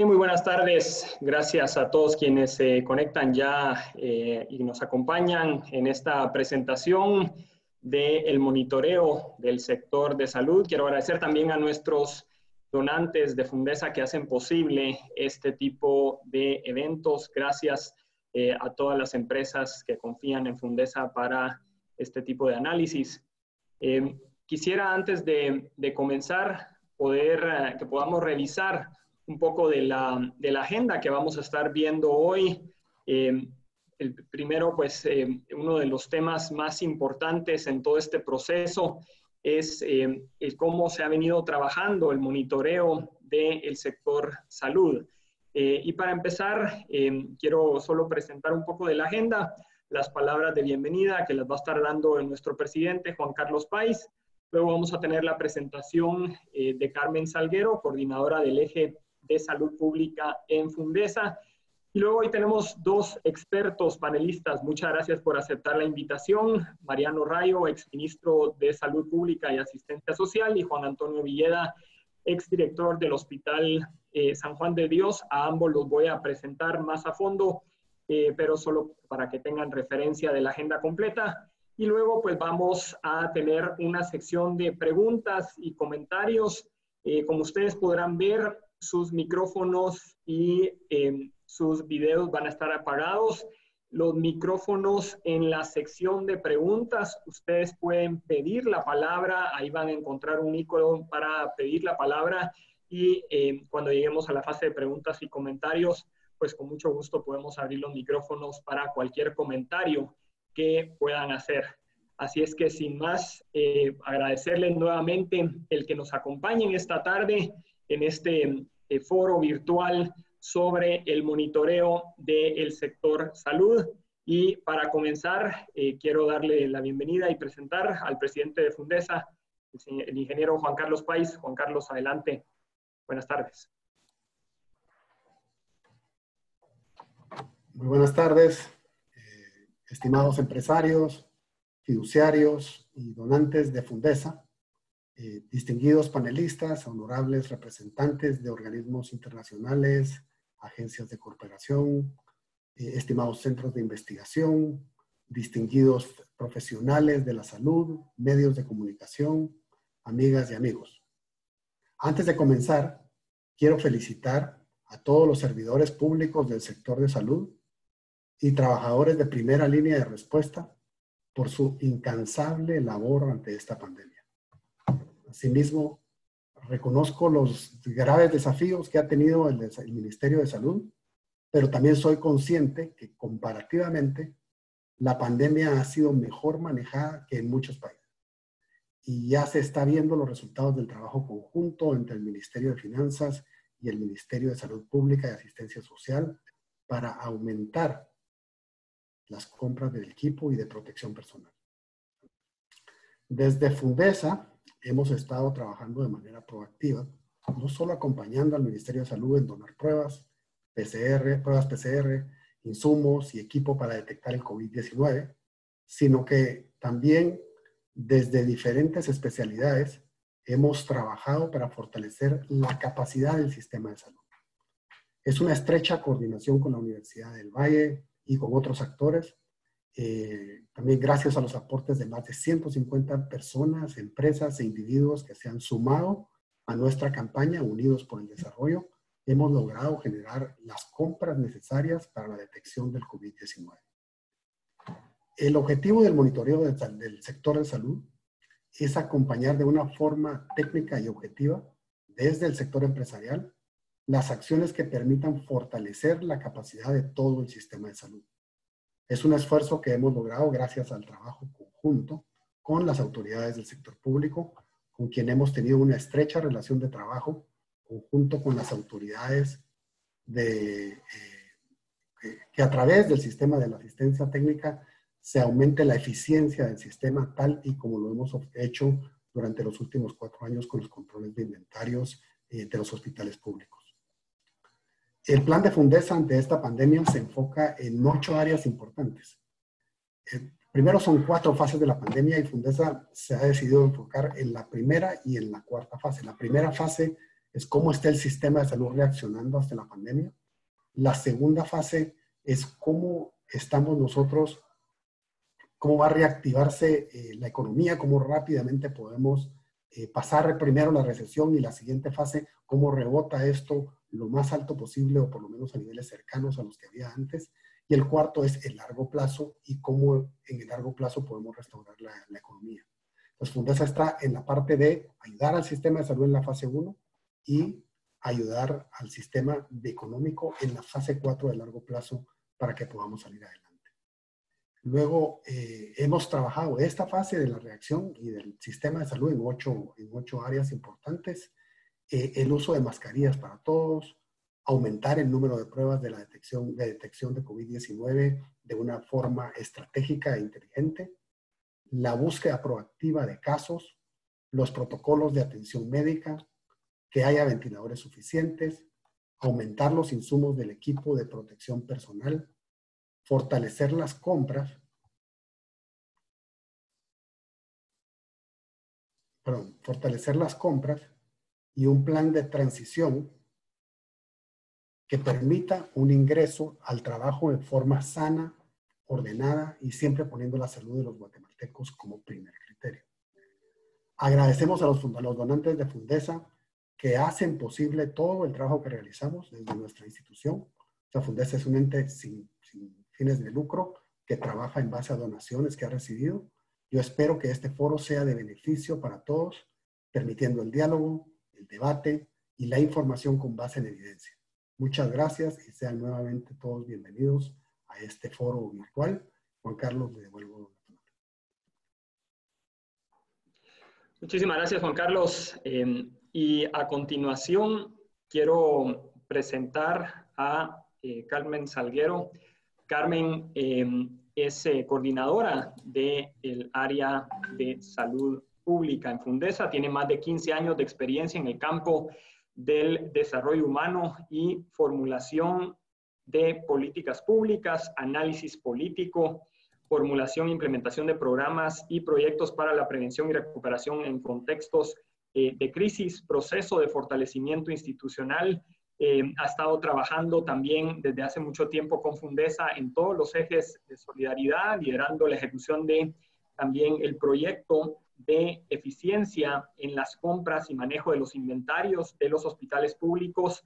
Muy buenas tardes. Gracias a todos quienes se conectan ya y nos acompañan en esta presentación del monitoreo del sector de salud. Quiero agradecer también a nuestros donantes de Fundesa que hacen posible este tipo de eventos. Gracias a todas las empresas que confían en Fundesa para este tipo de análisis. Quisiera antes de comenzar que podamos revisar un poco de la agenda que vamos a estar viendo hoy. El primero, pues, uno de los temas más importantes en todo este proceso es cómo se ha venido trabajando el monitoreo del sector salud. Y para empezar, quiero solo presentar un poco de la agenda, las palabras de bienvenida que las va a estar dando nuestro presidente, Juan Carlos Páez. Luego vamos a tener la presentación de Carmen Salguero, coordinadora del eje de salud pública en Fundesa. Y luego hoy tenemos dos expertos panelistas. Muchas gracias por aceptar la invitación. Mariano Rayo, exministro de Salud Pública y Asistencia Social, y Juan Antonio Villeda, exdirector del Hospital San Juan de Dios. A ambos los voy a presentar más a fondo, pero solo para que tengan referencia de la agenda completa. Y luego pues vamos a tener una sección de preguntas y comentarios. Como ustedes podrán ver, sus micrófonos y sus videos van a estar apagados. Los micrófonos en la sección de preguntas, ustedes pueden pedir la palabra, ahí van a encontrar un icono para pedir la palabra y cuando lleguemos a la fase de preguntas y comentarios, pues con mucho gusto podemos abrir los micrófonos para cualquier comentario que puedan hacer. Así es que sin más, agradecerles nuevamente el que nos acompañen esta tarde en este foro virtual sobre el monitoreo del sector salud. Y para comenzar, quiero darle la bienvenida y presentar al presidente de Fundesa, el ingeniero Juan Carlos Páez. Juan Carlos, adelante. Buenas tardes. Muy buenas tardes, estimados empresarios, fiduciarios y donantes de Fundesa, distinguidos panelistas, honorables representantes de organismos internacionales, agencias de cooperación, estimados centros de investigación, distinguidos profesionales de la salud, medios de comunicación, amigas y amigos. Antes de comenzar, quiero felicitar a todos los servidores públicos del sector de salud y trabajadores de primera línea de respuesta por su incansable labor ante esta pandemia. Asimismo, reconozco los graves desafíos que ha tenido el Ministerio de Salud, pero también soy consciente que comparativamente la pandemia ha sido mejor manejada que en muchos países. Y ya se está viendo los resultados del trabajo conjunto entre el Ministerio de Finanzas y el Ministerio de Salud Pública y Asistencia Social para aumentar las compras del equipo y de protección personal. Desde Fundesa hemos estado trabajando de manera proactiva, no solo acompañando al Ministerio de Salud en donar pruebas PCR, insumos y equipo para detectar el COVID-19, sino que también desde diferentes especialidades hemos trabajado para fortalecer la capacidad del sistema de salud. Es una estrecha coordinación con la Universidad del Valle y con otros actores. También gracias a los aportes de más de 150 personas, empresas e individuos que se han sumado a nuestra campaña Unidos por el Desarrollo, hemos logrado generar las compras necesarias para la detección del COVID-19. El objetivo del monitoreo del sector de salud es acompañar de una forma técnica y objetiva desde el sector empresarial las acciones que permitan fortalecer la capacidad de todo el sistema de salud. Es un esfuerzo que hemos logrado gracias al trabajo conjunto con las autoridades del sector público, con quien hemos tenido una estrecha relación de trabajo, conjunto con las autoridades que a través del sistema de la asistencia técnica se aumente la eficiencia del sistema tal y como lo hemos hecho durante los últimos 4 años con los controles de inventarios de los hospitales públicos. El plan de Fundesa ante esta pandemia se enfoca en 8 áreas importantes. Primero son 4 fases de la pandemia y Fundesa se ha decidido enfocar en la primera y en la cuarta fase. La primera fase es cómo está el sistema de salud reaccionando hasta la pandemia. La segunda fase es cómo estamos nosotros, cómo va a reactivarse la economía, cómo rápidamente podemos pasar primero la recesión, y la siguiente fase, cómo rebota esto lo más alto posible, o por lo menos a niveles cercanos a los que había antes. Y el cuarto es el largo plazo, y cómo en el largo plazo podemos restaurar la economía. Entonces, Fundesa está en la parte de ayudar al sistema de salud en la fase 1 y ayudar al sistema económico en la fase 4 de largo plazo para que podamos salir adelante. Luego, hemos trabajado esta fase de la reacción y del sistema de salud en ocho áreas importantes. El uso de mascarillas para todos, aumentar el número de pruebas de la detección de COVID-19 de una forma estratégica e inteligente, la búsqueda proactiva de casos, los protocolos de atención médica, que haya ventiladores suficientes, aumentar los insumos del equipo de protección personal, fortalecer las compras, y un plan de transición que permita un ingreso al trabajo de forma sana, ordenada y siempre poniendo la salud de los guatemaltecos como primer criterio. Agradecemos a los donantes de Fundesa que hacen posible todo el trabajo que realizamos desde nuestra institución. O sea, Fundesa es un ente sin fines de lucro que trabaja en base a donaciones que ha recibido. Yo espero que este foro sea de beneficio para todos, permitiendo el diálogo, el debate y la información con base en evidencia. Muchas gracias y sean nuevamente todos bienvenidos a este foro virtual. Juan Carlos, le devuelvo la palabra. Muchísimas gracias, Juan Carlos. Y a continuación quiero presentar a Carmen Salguero. Carmen es coordinadora del área de salud pública en Fundesa. Tiene más de 15 años de experiencia en el campo del desarrollo humano y formulación de políticas públicas, análisis político, formulación e implementación de programas y proyectos para la prevención y recuperación en contextos de crisis, proceso de fortalecimiento institucional. Ha estado trabajando también desde hace mucho tiempo con Fundesa en todos los ejes de solidaridad, liderando la ejecución de también el proyecto de eficiencia en las compras y manejo de los inventarios de los hospitales públicos.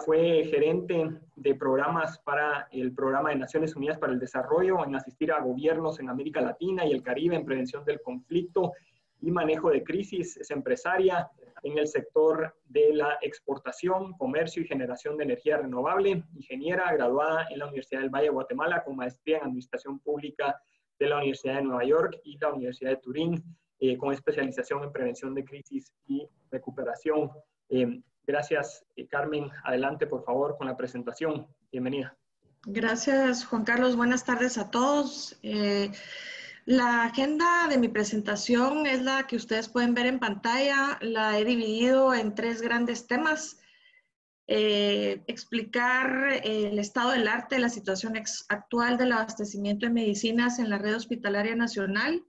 Fue gerente de programas para el Programa de Naciones Unidas para el Desarrollo, en asistir a gobiernos en América Latina y el Caribe en prevención del conflicto y manejo de crisis. Es empresaria en el sector de la exportación, comercio y generación de energía renovable, ingeniera graduada en la Universidad del Valle de Guatemala con maestría en Administración Pública de la Universidad de Nueva York y la Universidad de Turín, con especialización en prevención de crisis y recuperación. Gracias, Carmen. Adelante, por favor, con la presentación. Bienvenida. Gracias, Juan Carlos. Buenas tardes a todos. La agenda de mi presentación es la que ustedes pueden ver en pantalla. La he dividido en 3 grandes temas. Explicar el estado del arte, la situación actual del abastecimiento de medicinas en la red hospitalaria nacional.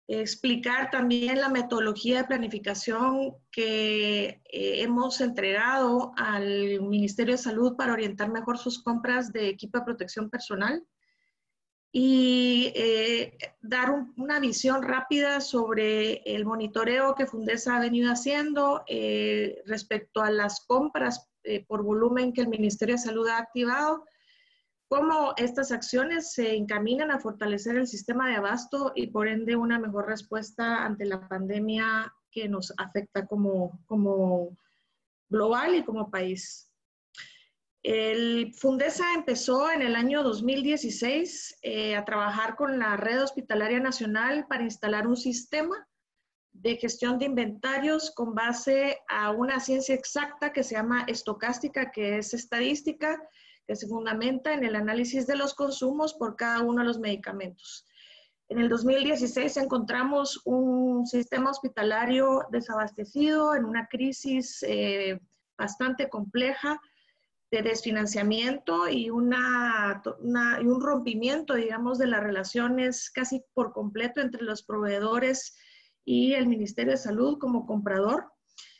Explicar también la metodología de planificación que hemos entregado al Ministerio de Salud para orientar mejor sus compras de equipo de protección personal. Y dar una visión rápida sobre el monitoreo que Fundesa ha venido haciendo respecto a las compras por volumen que el Ministerio de Salud ha activado, cómo estas acciones se encaminan a fortalecer el sistema de abasto y por ende una mejor respuesta ante la pandemia que nos afecta como global y como país. El Fundesa empezó en el año 2016 a trabajar con la Red Hospitalaria Nacional para instalar un sistema de gestión de inventarios con base a una ciencia exacta que se llama estocástica, que es estadística, que se fundamenta en el análisis de los consumos por cada uno de los medicamentos. En el 2016 encontramos un sistema hospitalario desabastecido en una crisis bastante compleja de desfinanciamiento y un rompimiento, digamos, de las relaciones casi por completo entre los proveedores y el Ministerio de Salud como comprador.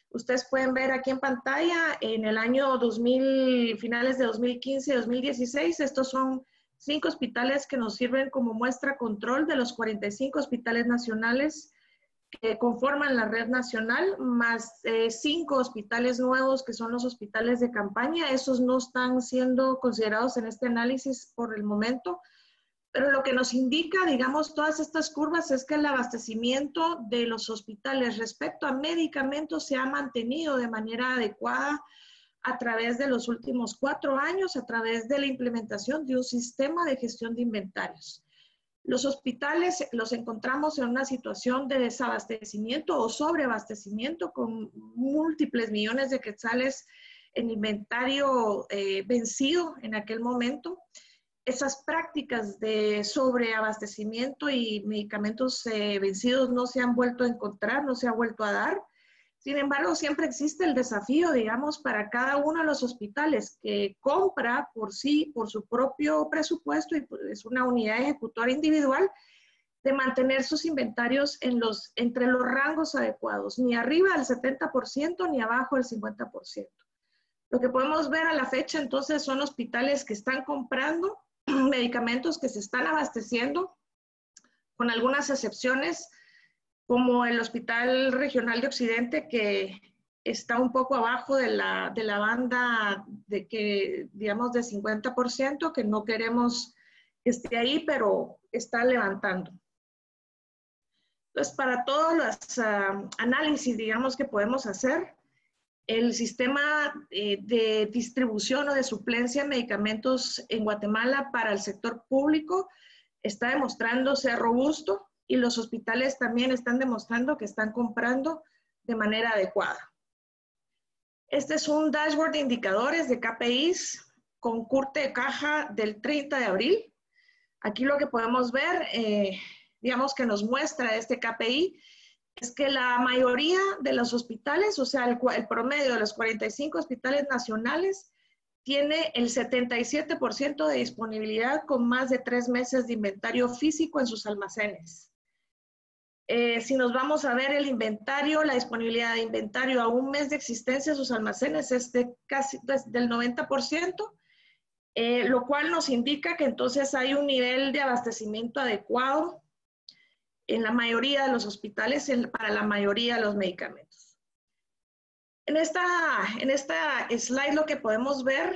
Ustedes pueden ver aquí en pantalla, en el año 2000, finales de 2015 y 2016, estos son 5 hospitales que nos sirven como muestra control de los 45 hospitales nacionales que conforman la red nacional, más 5 hospitales nuevos que son los hospitales de campaña. Esos no están siendo considerados en este análisis por el momento, pero lo que nos indica, digamos, todas estas curvas es que el abastecimiento de los hospitales respecto a medicamentos se ha mantenido de manera adecuada a través de los últimos 4 años, a través de la implementación de un sistema de gestión de inventarios. Los hospitales los encontramos en una situación de desabastecimiento o sobreabastecimiento con múltiples millones de quetzales en inventario vencido en aquel momento. Esas prácticas de sobreabastecimiento y medicamentos vencidos no se han vuelto a encontrar, no se ha vuelto a dar. Sin embargo, siempre existe el desafío, digamos, para cada uno de los hospitales que compra por sí, por su propio presupuesto, y es una unidad ejecutora individual, de mantener sus inventarios entre los rangos adecuados, ni arriba del 70% ni abajo del 50%. Lo que podemos ver a la fecha, entonces, son hospitales que están comprando medicamentos, que se están abasteciendo, con algunas excepciones, como el Hospital Regional de Occidente, que está un poco abajo de la banda digamos, de 50%, que no queremos que esté ahí, pero está levantando. Entonces, para todos los análisis, digamos, que podemos hacer, el sistema de distribución o de suplencia de medicamentos en Guatemala para el sector público está demostrando ser robusto, y los hospitales también están demostrando que están comprando de manera adecuada. Este es un dashboard de indicadores de KPIs con corte de caja del 30 de abril. Aquí lo que podemos ver, digamos, que nos muestra este KPI, es que la mayoría de los hospitales, o sea, el promedio de los 45 hospitales nacionales, tiene el 77% de disponibilidad con más de 3 meses de inventario físico en sus almacenes. Si nos vamos a ver el inventario, la disponibilidad de inventario a un mes de existencia de sus almacenes es casi del 90%, lo cual nos indica que entonces hay un nivel de abastecimiento adecuado en la mayoría de los hospitales para la mayoría de los medicamentos. En esta slide lo que podemos ver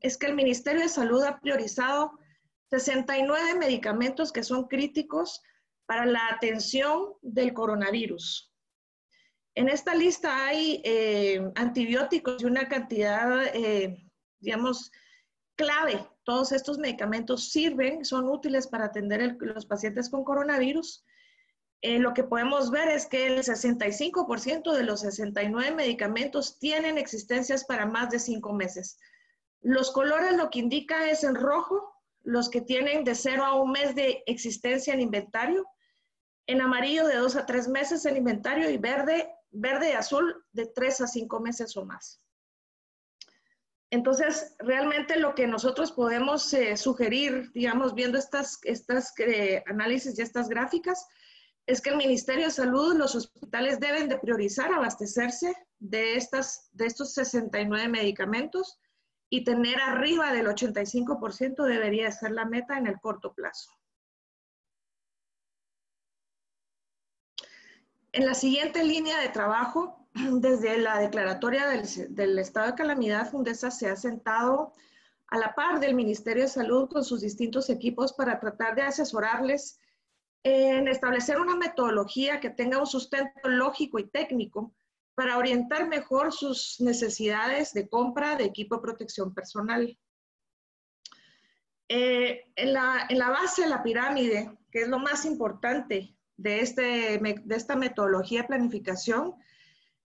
es que el Ministerio de Salud ha priorizado 69 medicamentos que son críticos para la atención del coronavirus. En esta lista hay antibióticos y una cantidad, digamos, clave. Todos estos medicamentos sirven, son útiles para atender los pacientes con coronavirus. Lo que podemos ver es que el 65% de los 69 medicamentos tienen existencias para más de 5 meses. Los colores lo que indica es en rojo los que tienen de 0 a 1 mes de existencia en inventario, en amarillo de 2 a 3 meses en inventario, y verde y azul de 3 a 5 meses o más. Entonces, realmente lo que nosotros podemos sugerir, digamos, viendo estas análisis y estas gráficas, es que el Ministerio de Salud, los hospitales deben de priorizar abastecerse de estos 69 medicamentos, y tener arriba del 85% debería ser la meta en el corto plazo. En la siguiente línea de trabajo, desde la declaratoria del estado de calamidad, Fundesa se ha sentado a la par del Ministerio de Salud con sus distintos equipos para tratar de asesorarles en establecer una metodología que tenga un sustento lógico y técnico para orientar mejor sus necesidades de compra de equipo de protección personal. En la base de la pirámide, que es lo más importante de esta metodología de planificación,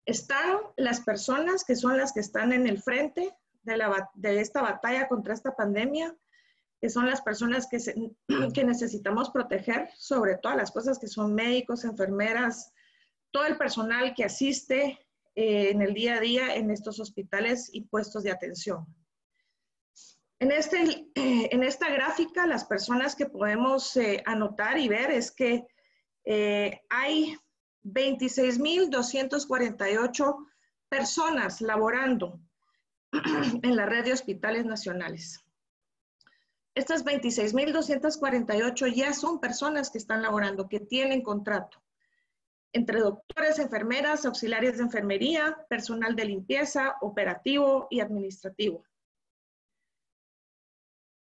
están las personas que son las que están en el frente de esta batalla contra esta pandemia, que son las personas que necesitamos proteger, sobre todas las cosas, que son médicos, enfermeras, todo el personal que asiste en el día a día en estos hospitales y puestos de atención. En esta gráfica, las personas que podemos anotar y ver es que hay 26,248 personas laborando en la red de hospitales nacionales. Estas 26.248 ya son personas que están laborando, que tienen contrato, entre doctores, enfermeras, auxiliares de enfermería, personal de limpieza, operativo y administrativo.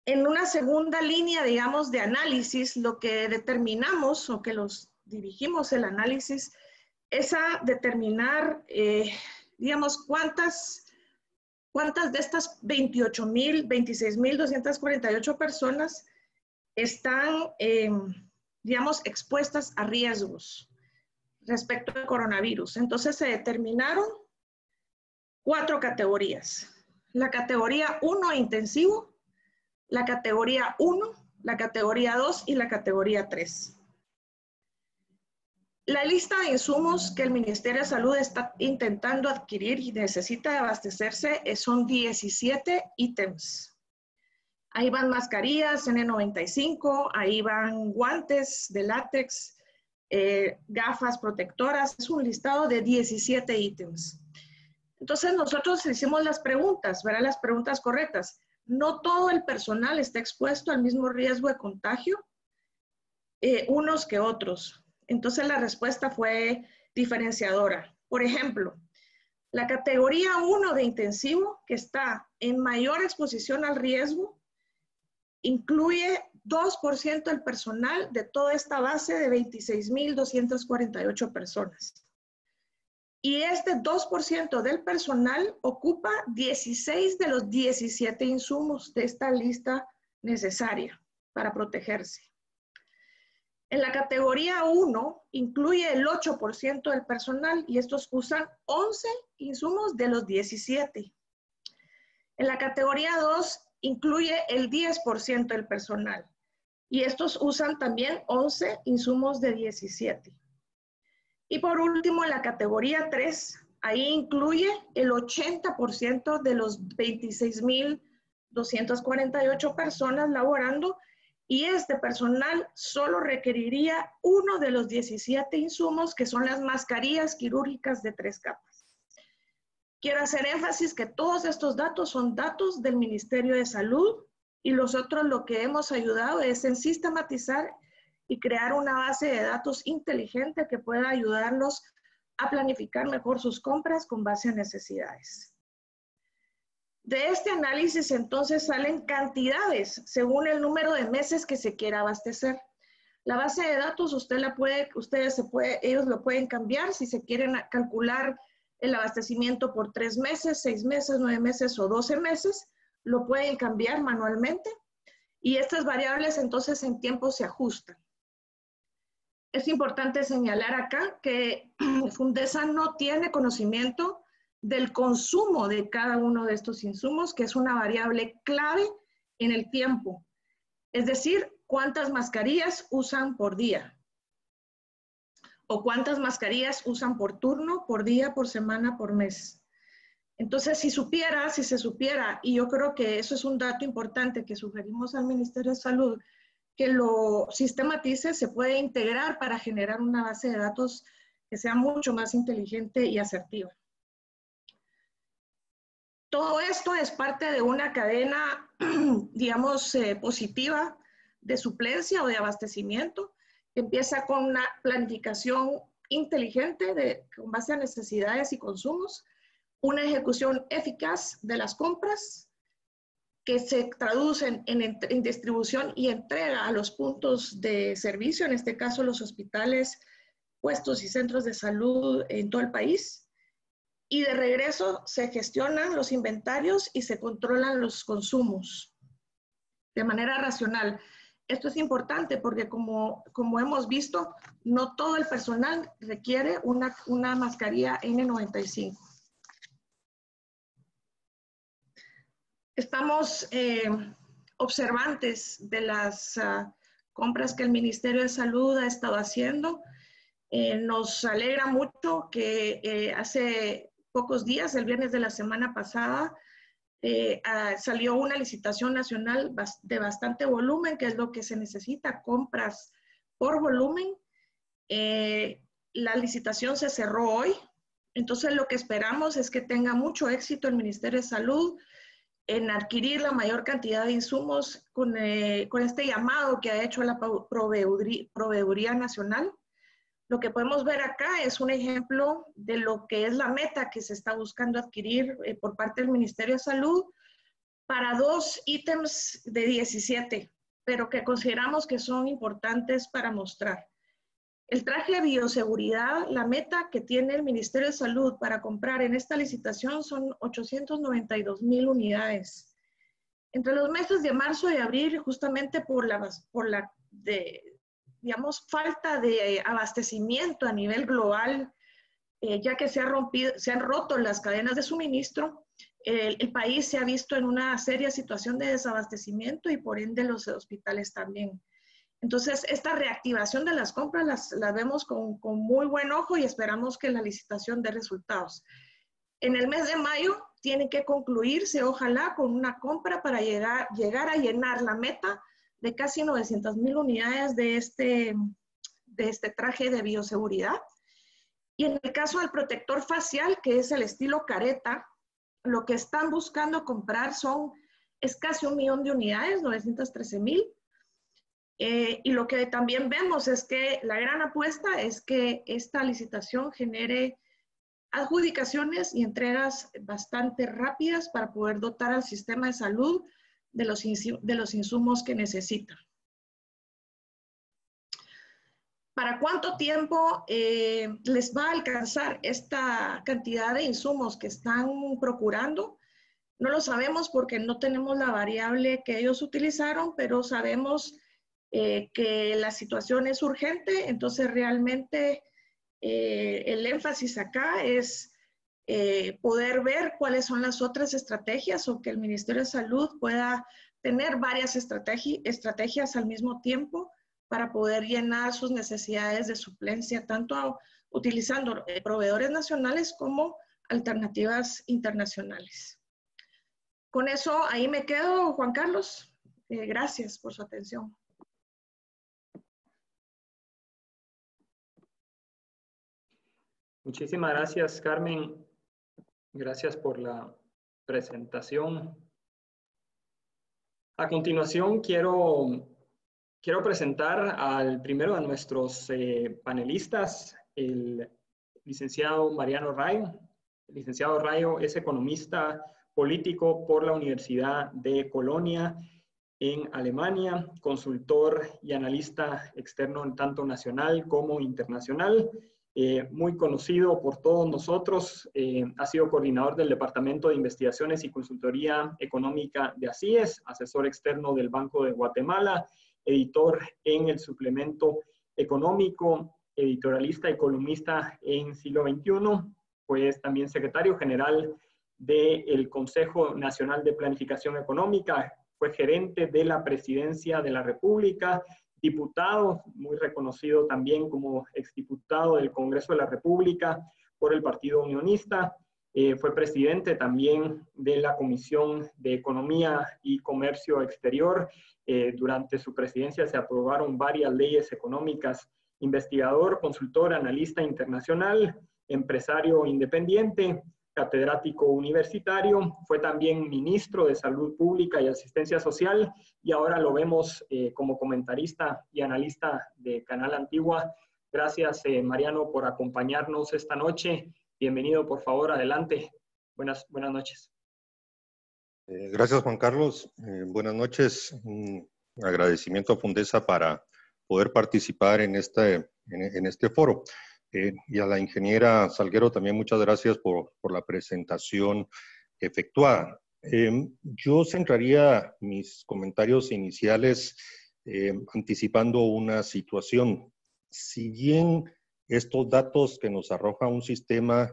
En una segunda línea, digamos, de análisis, lo que determinamos o que los dirigimos el análisis es a determinar, digamos, cuántas de estas 26.248 personas están, digamos, expuestas a riesgos respecto al coronavirus. Entonces se determinaron 4 categorías. La categoría 1 intensivo, la categoría 1, la categoría 2 y la categoría 3. La lista de insumos que el Ministerio de Salud está intentando adquirir y necesita abastecerse son 17 ítems. Ahí van mascarillas N95, ahí van guantes de látex, gafas protectoras. Es un listado de 17 ítems. Entonces nosotros hicimos las preguntas, ¿verdad? Las preguntas correctas. No todo el personal está expuesto al mismo riesgo de contagio, unos que otros. Entonces la respuesta fue diferenciadora. Por ejemplo, la categoría 1 de intensivo, que está en mayor exposición al riesgo, incluye 2% del personal de toda esta base de 26.248 personas. Y este 2% del personal ocupa 16 de los 17 insumos de esta lista necesaria para protegerse. En la categoría 1 incluye el 8% del personal y estos usan 11 insumos de los 17. En la categoría 2 incluye el 10% del personal y estos usan también 11 insumos de 17. Y por último, en la categoría 3, ahí incluye el 80% de los 26.248 personas laborando. Y este personal solo requeriría uno de los 17 insumos, que son las mascarillas quirúrgicas de 3 capas. Quiero hacer énfasis que todos estos datos son datos del Ministerio de Salud y nosotros lo que hemos ayudado es en sistematizar y crear una base de datos inteligente que pueda ayudarlos a planificar mejor sus compras con base a necesidades. De este análisis entonces salen cantidades según el número de meses que se quiera abastecer. La base de datos ellos lo pueden cambiar si se quieren calcular el abastecimiento por 3 meses, 6 meses, 9 meses o 12 meses, lo pueden cambiar manualmente y estas variables entonces en tiempo se ajustan. Es importante señalar acá que Fundesa no tiene conocimiento del consumo de cada uno de estos insumos, que es una variable clave en el tiempo. Es decir, cuántas mascarillas usan por día o cuántas mascarillas usan por turno, por día, por semana, por mes. Entonces, si se supiera, y yo creo que eso es un dato importante que sugerimos al Ministerio de Salud, que lo sistematice, se puede integrar para generar una base de datos que sea mucho más inteligente y asertiva. Todo esto es parte de una cadena, digamos, positiva de suplencia o de abastecimiento, que empieza con una planificación inteligente con base a necesidades y consumos, una ejecución eficaz de las compras que se traducen en distribución y entrega a los puntos de servicio, en este caso los hospitales, puestos y centros de salud en todo el país. Y de regreso se gestionan los inventarios y se controlan los consumos de manera racional. Esto es importante porque como hemos visto, no todo el personal requiere una mascarilla N95. Estamos observantes de las compras que el Ministerio de Salud ha estado haciendo. Nos alegra mucho que hace pocos días, el viernes de la semana pasada, salió una licitación nacional de bastante volumen, que es lo que se necesita, compras por volumen. La licitación se cerró hoy Entonces, lo que esperamos es que tenga mucho éxito el Ministerio de Salud en adquirir la mayor cantidad de insumos con este llamado que ha hecho la Proveeduría Nacional. Lo que podemos ver acá es un ejemplo de lo que es la meta que se está buscando adquirir por parte del Ministerio de Salud para 2 ítems de 17, pero que consideramos que son importantes para mostrar. El traje de bioseguridad, la meta que tiene el Ministerio de Salud para comprar en esta licitación son 892,000 unidades. Entre los meses de marzo y abril, justamente por la falta de abastecimiento a nivel global, ya que se han roto las cadenas de suministro, el país se ha visto en una seria situación de desabastecimiento y por ende los hospitales también. Entonces, esta reactivación de las compras las vemos con muy buen ojo y esperamos que la licitación dé resultados. En el mes de mayo tiene que concluirse, ojalá, con una compra para llegar a llenar la meta de casi 900,000 unidades de este traje de bioseguridad. Y en el caso del protector facial, que es el estilo careta, lo que están buscando comprar es casi 1,000,000 de unidades, 913,000. Y lo que también vemos es que la gran apuesta es que esta licitación genere adjudicaciones y entregas bastante rápidas para poder dotar al sistema de salud de los insumos que necesita. ¿Para cuánto tiempo les va a alcanzar esta cantidad de insumos que están procurando? No lo sabemos porque no tenemos la variable que ellos utilizaron, pero sabemos que la situación es urgente, entonces realmente el énfasis acá es poder ver cuáles son las otras estrategias o que el Ministerio de Salud pueda tener varias estrategias al mismo tiempo para poder llenar sus necesidades de suplencia, tanto utilizando proveedores nacionales como alternativas internacionales. Con eso, ahí me quedo, Juan Carlos. Gracias por su atención. Muchísimas gracias, Carmen. Gracias por la presentación. A continuación, quiero presentar al primero de nuestros panelistas, el licenciado Mariano Rayo. El licenciado Rayo es economista político por la Universidad de Colonia en Alemania, consultor y analista externo tanto nacional como internacional. Muy conocido por todos nosotros, ha sido coordinador del Departamento de Investigaciones y Consultoría Económica de ACIES, asesor externo del Banco de Guatemala, editor en el Suplemento Económico, editorialista y columnista en Siglo XXI, pues también secretario general del Consejo Nacional de Planificación Económica, fue gerente de la Presidencia de la República, diputado, muy reconocido también como exdiputado del Congreso de la República por el Partido Unionista, fue presidente también de la Comisión de Economía y Comercio Exterior. Durante su presidencia se aprobaron varias leyes económicas, investigador, consultor, analista internacional, empresario independiente, catedrático universitario, fue también ministro de Salud Pública y Asistencia Social y ahora lo vemos como comentarista y analista de Canal Antigua. Gracias, Mariano, por acompañarnos esta noche. Bienvenido, por favor, adelante. Buenas noches. Gracias, Juan Carlos. Buenas noches. Un agradecimiento a Fundesa para poder participar en este foro. Y a la ingeniera Salguero también muchas gracias por la presentación efectuada. Yo centraría mis comentarios iniciales anticipando una situación. Si bien estos datos que nos arroja un sistema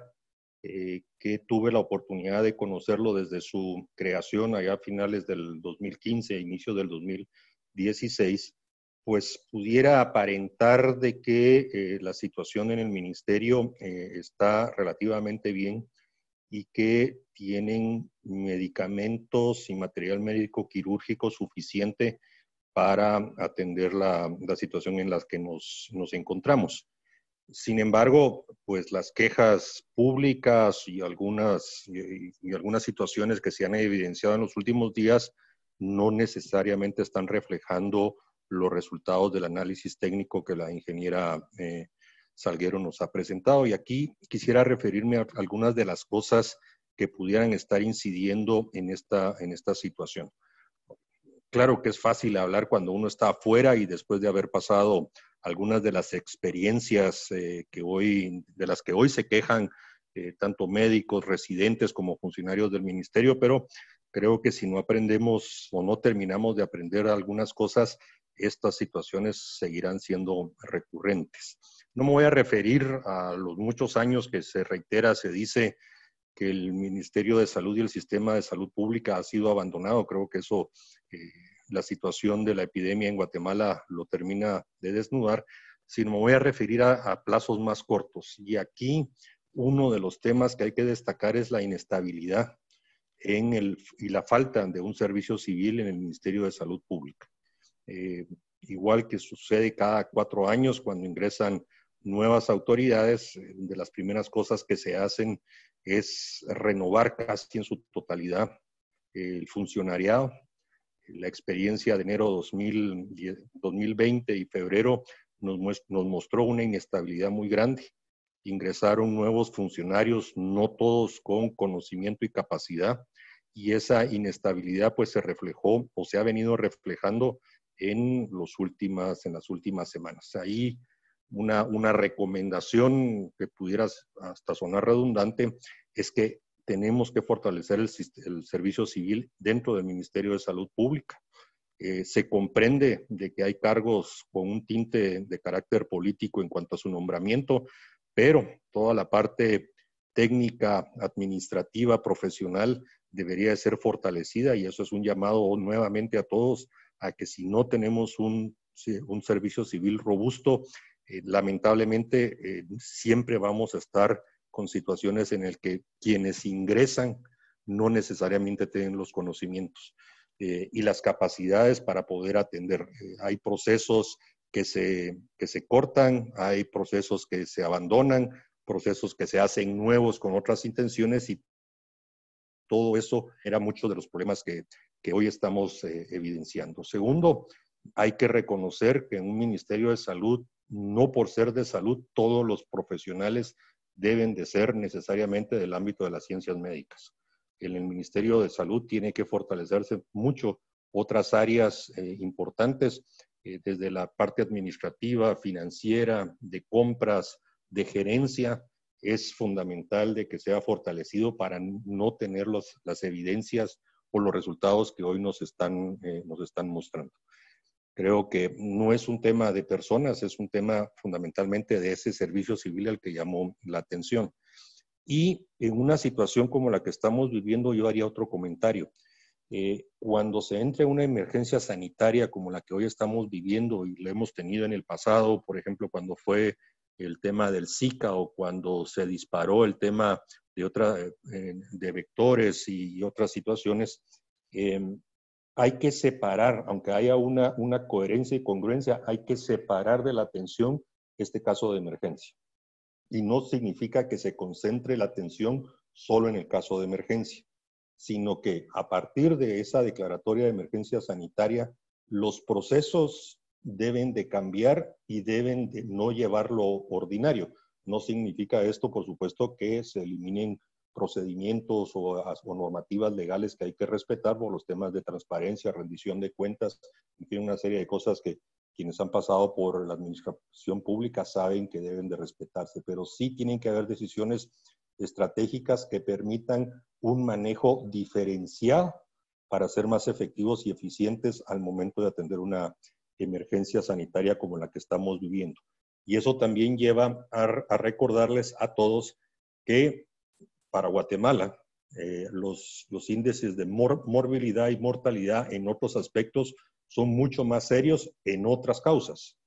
que tuve la oportunidad de conocerlo desde su creación allá a finales del 2015, inicio del 2016, pues pudiera aparentar de que la situación en el ministerio está relativamente bien y que tienen medicamentos y material médico quirúrgico suficiente para atender la situación en la que nos encontramos. Sin embargo, pues las quejas públicas y algunas situaciones que se han evidenciado en los últimos días no necesariamente están reflejando los resultados del análisis técnico que la ingeniera Salguero nos ha presentado. Y aquí quisiera referirme a algunas de las cosas que pudieran estar incidiendo en esta situación. Claro que es fácil hablar cuando uno está afuera y después de haber pasado algunas de las experiencias de las que hoy se quejan tanto médicos, residentes como funcionarios del ministerio, pero creo que si no aprendemos o no terminamos de aprender algunas cosas, estas situaciones seguirán siendo recurrentes. No me voy a referir a los muchos años que se dice que el Ministerio de Salud y el sistema de salud pública ha sido abandonado. Creo que eso, la situación de la epidemia en Guatemala lo termina de desnudar, sino me voy a referir a plazos más cortos. Y aquí uno de los temas que hay que destacar es la inestabilidad y la falta de un servicio civil en el Ministerio de Salud Pública. Igual que sucede cada 4 años cuando ingresan nuevas autoridades, de las primeras cosas que se hacen es renovar casi en su totalidad el funcionariado. La experiencia de enero 2020 y febrero nos mostró una inestabilidad muy grande. Ingresaron nuevos funcionarios, no todos con conocimiento y capacidad, y esa inestabilidad pues se reflejó o se ha venido reflejando en las últimas semanas. Ahí una recomendación que pudiera hasta sonar redundante es que tenemos que fortalecer el servicio civil dentro del Ministerio de Salud Pública. Se comprende de que hay cargos con un tinte de carácter político en cuanto a su nombramiento, pero toda la parte técnica, administrativa, profesional debería ser fortalecida, y eso es un llamado nuevamente a todos a que si no tenemos un servicio civil robusto, lamentablemente siempre vamos a estar con situaciones en las que quienes ingresan no necesariamente tienen los conocimientos y las capacidades para poder atender. Hay procesos que se cortan, hay procesos que se abandonan, procesos que se hacen nuevos con otras intenciones, y todo eso era muchos de los problemas que hoy estamos evidenciando. Segundo, hay que reconocer que en un Ministerio de Salud, no por ser de salud, todos los profesionales deben de ser necesariamente del ámbito de las ciencias médicas. En el Ministerio de Salud tiene que fortalecerse mucho otras áreas importantes, desde la parte administrativa, financiera, de compras, de gerencia. Es fundamental de que sea fortalecido para no tener las evidencias o los resultados que hoy nos están mostrando. Creo que no es un tema de personas, es un tema fundamentalmente de ese servicio civil al que llamó la atención. Y en una situación como la que estamos viviendo, yo haría otro comentario. Cuando se entre una emergencia sanitaria como la que hoy estamos viviendo y la hemos tenido en el pasado, por ejemplo, cuando fue el tema del Zika o cuando se disparó el tema de vectores y otras situaciones, hay que separar, aunque haya una coherencia y congruencia, hay que separar de la atención este caso de emergencia. Y no significa que se concentre la atención solo en el caso de emergencia, sino que a partir de esa declaratoria de emergencia sanitaria, los procesos deben de cambiar y deben de no llevar lo ordinario. No significa esto, por supuesto, que se eliminen procedimientos o normativas legales que hay que respetar por los temas de transparencia, rendición de cuentas, en fin, una serie de cosas que quienes han pasado por la administración pública saben que deben de respetarse, pero sí tienen que haber decisiones estratégicas que permitan un manejo diferenciado para ser más efectivos y eficientes al momento de atender una emergencia sanitaria como la que estamos viviendo. Y eso también lleva a recordarles a todos que para Guatemala los índices de morbilidad y mortalidad en otros aspectos son mucho más serios en otras causas.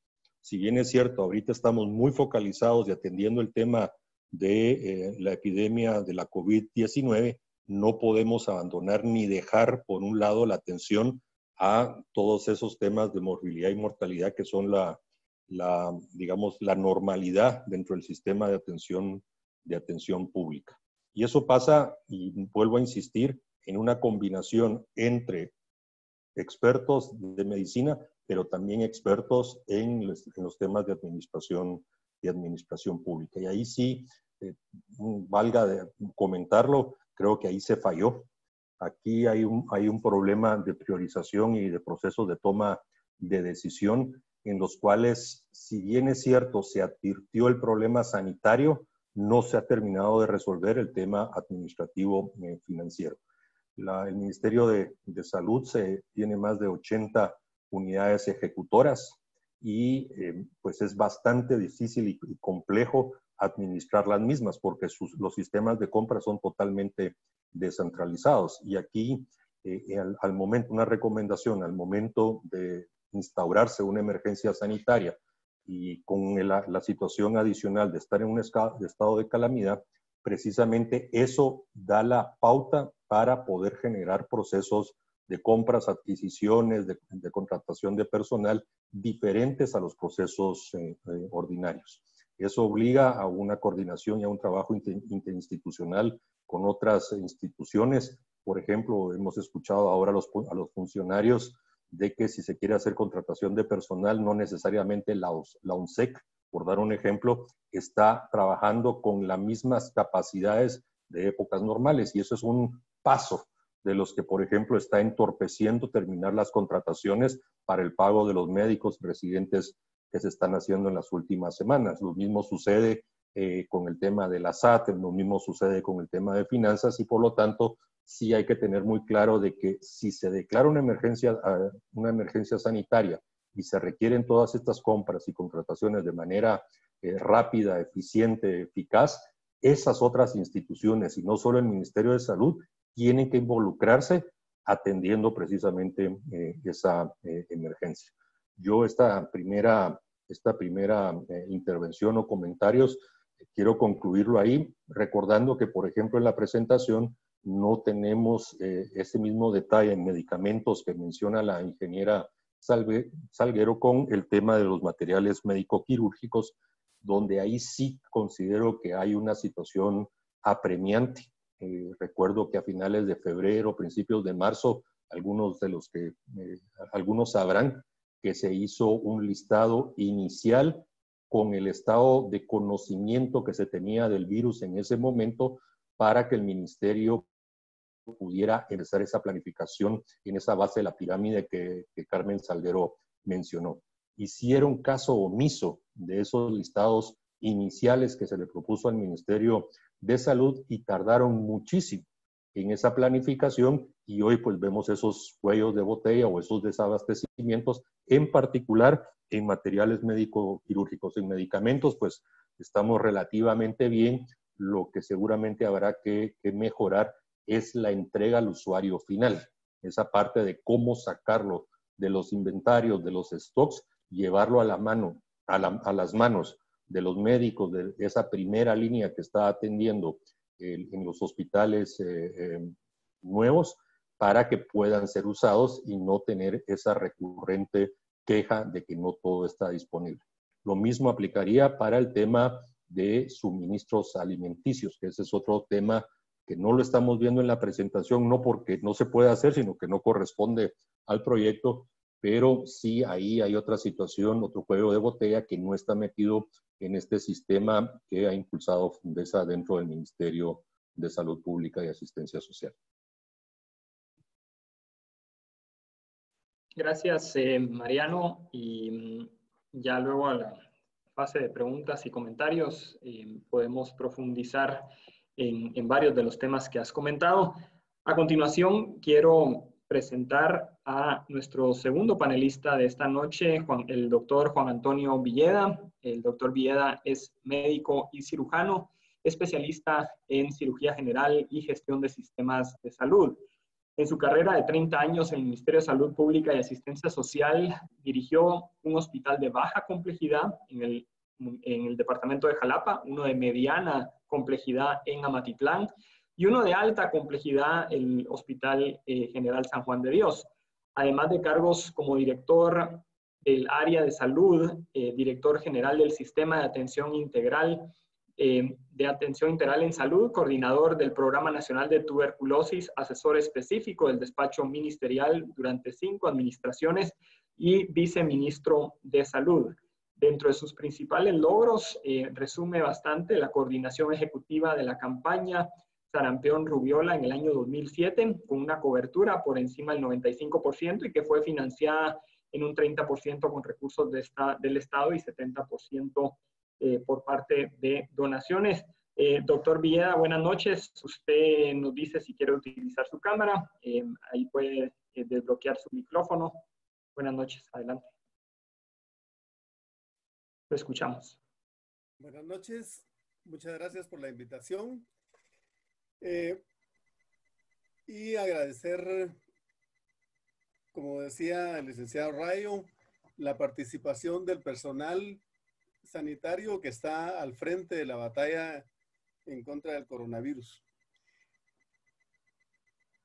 Si bien es cierto, ahorita estamos muy focalizados y atendiendo el tema de la epidemia de la COVID-19, no podemos abandonar ni dejar por un lado la atención a todos esos temas de morbilidad y mortalidad que son la digamos, la normalidad dentro del sistema de atención pública. Y eso pasa, y vuelvo a insistir, en una combinación entre expertos de medicina, pero también expertos en los temas de administración pública. Y ahí sí, valga comentarlo, creo que ahí se falló. Aquí hay un problema de priorización y de procesos de toma de decisión en los cuales, si bien es cierto, se advirtió el problema sanitario, no se ha terminado de resolver el tema administrativo financiero. El Ministerio de Salud tiene más de 80 unidades ejecutoras y pues es bastante difícil y complejo administrar las mismas porque los sistemas de compra son totalmente descentralizados. Y aquí, al momento, una recomendación, al momento de instaurarse una emergencia sanitaria y con la situación adicional de estar en un estado de calamidad, precisamente eso da la pauta para poder generar procesos de compras, adquisiciones, de contratación de personal diferentes a los procesos ordinarios. Eso obliga a una coordinación y a un trabajo interinstitucional con otras instituciones. Por ejemplo, hemos escuchado ahora a los funcionarios de que si se quiere hacer contratación de personal, no necesariamente la ONSEC, por dar un ejemplo, está trabajando con las mismas capacidades de épocas normales. Y eso es un paso de los que, por ejemplo, está entorpeciendo terminar las contrataciones para el pago de los médicos residentes que se están haciendo en las últimas semanas. Lo mismo sucede con el tema de la SAT, lo mismo sucede con el tema de finanzas y, por lo tanto, sí hay que tener muy claro de que si se declara una emergencia sanitaria y se requieren todas estas compras y contrataciones de manera rápida, eficiente, eficaz, esas otras instituciones, y no solo el Ministerio de Salud, tienen que involucrarse atendiendo precisamente esa emergencia. Yo esta primera intervención o comentarios quiero concluirlo ahí, recordando que, por ejemplo, en la presentación no tenemos ese mismo detalle en medicamentos que menciona la ingeniera Salguero con el tema de los materiales médico-quirúrgicos, donde ahí sí considero que hay una situación apremiante. Recuerdo que a finales de febrero, principios de marzo, algunos sabrán que se hizo un listado inicial con el estado de conocimiento que se tenía del virus en ese momento para que el ministerio pudiera empezar esa planificación en esa base de la pirámide que Carmen Salguero mencionó. Hicieron caso omiso de esos listados iniciales que se le propuso al Ministerio de Salud y tardaron muchísimo en esa planificación y hoy pues vemos esos cuellos de botella o esos desabastecimientos, en particular en materiales médico-quirúrgicos. En medicamentos pues estamos relativamente bien, lo que seguramente habrá que mejorar es la entrega al usuario final, esa parte de cómo sacarlo de los inventarios, de los stocks, llevarlo a las manos de los médicos de esa primera línea que está atendiendo en los hospitales nuevos para que puedan ser usados y no tener esa recurrente queja de que no todo está disponible. Lo mismo aplicaría para el tema de suministros alimenticios, que ese es otro tema que no lo estamos viendo en la presentación, no porque no se pueda hacer, sino que no corresponde al proyecto, pero sí ahí hay otra situación, otro juego de botella que no está metido en este sistema que ha impulsado Fundesa dentro del Ministerio de Salud Pública y Asistencia Social. Gracias, Mariano. Y ya luego a la fase de preguntas y comentarios podemos profundizar en varios de los temas que has comentado. A continuación, quiero presentar a nuestro segundo panelista de esta noche, el doctor Juan Antonio Villeda. El doctor Villeda es médico y cirujano, especialista en cirugía general y gestión de sistemas de salud. En su carrera de 30 años en el Ministerio de Salud Pública y Asistencia Social, dirigió un hospital de baja complejidad en el departamento de Jalapa, uno de mediana complejidad en Amatitlán y uno de alta complejidad, el Hospital General San Juan de Dios. Además de cargos como director del área de salud, director general del Sistema de Atención Integral en Salud, coordinador del Programa Nacional de Tuberculosis, asesor específico del despacho ministerial durante 5 administraciones y viceministro de Salud. Dentro de sus principales logros, resume bastante la coordinación ejecutiva de la campaña sarampión-rubiola en el año 2007, con una cobertura por encima del 95% y que fue financiada en un 30% con recursos del Estado y 70% por parte de donaciones. Doctor Villeda, buenas noches. Usted nos dice si quiere utilizar su cámara. Ahí puede desbloquear su micrófono. Buenas noches, adelante. Lo escuchamos. Buenas noches, muchas gracias por la invitación. Y agradecer, como decía el licenciado Rayo, la participación del personal sanitario que está al frente de la batalla en contra del coronavirus.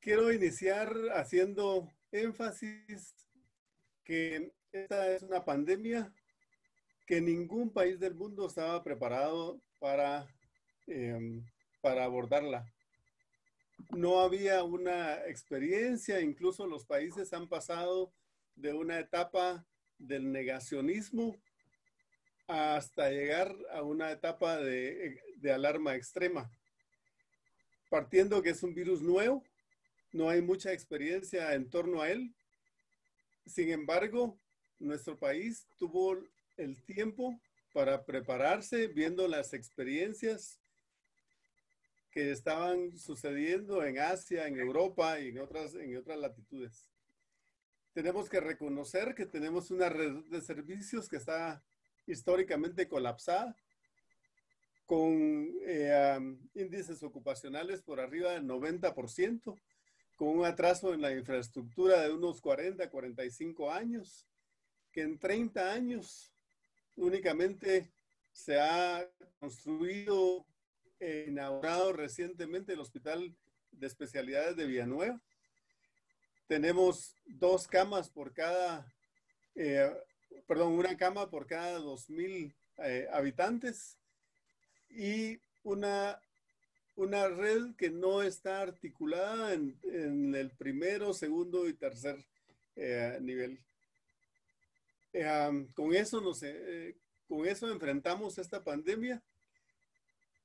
Quiero iniciar haciendo énfasis que esta es una pandemia que ningún país del mundo estaba preparado para abordarla. No había una experiencia, incluso los países han pasado de una etapa del negacionismo hasta llegar a una etapa de alarma extrema. Partiendo que es un virus nuevo, no hay mucha experiencia en torno a él. Sin embargo, nuestro país tuvo el tiempo para prepararse, viendo las experiencias que estaban sucediendo en Asia, en Europa y en otras latitudes. Tenemos que reconocer que tenemos una red de servicios que está históricamente colapsada, con índices ocupacionales por arriba del 90%, con un atraso en la infraestructura de unos 40, 45 años, que en 30 años únicamente se ha construido inaugurado recientemente el Hospital de Especialidades de Villanueva. Tenemos una cama por cada 2,000 habitantes y una red que no está articulada en el primero, segundo y tercer nivel. Con eso enfrentamos esta pandemia,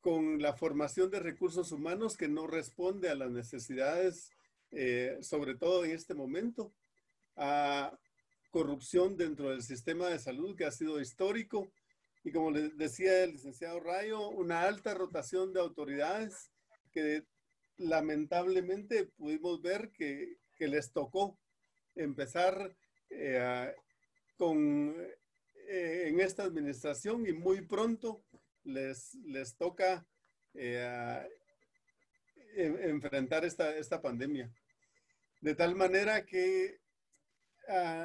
con la formación de recursos humanos que no responde a las necesidades, sobre todo en este momento, a corrupción dentro del sistema de salud que ha sido histórico, y como les decía el licenciado Rayo, una alta rotación de autoridades que lamentablemente pudimos ver que les tocó empezar en esta administración, y muy pronto les toca enfrentar esta pandemia. De tal manera que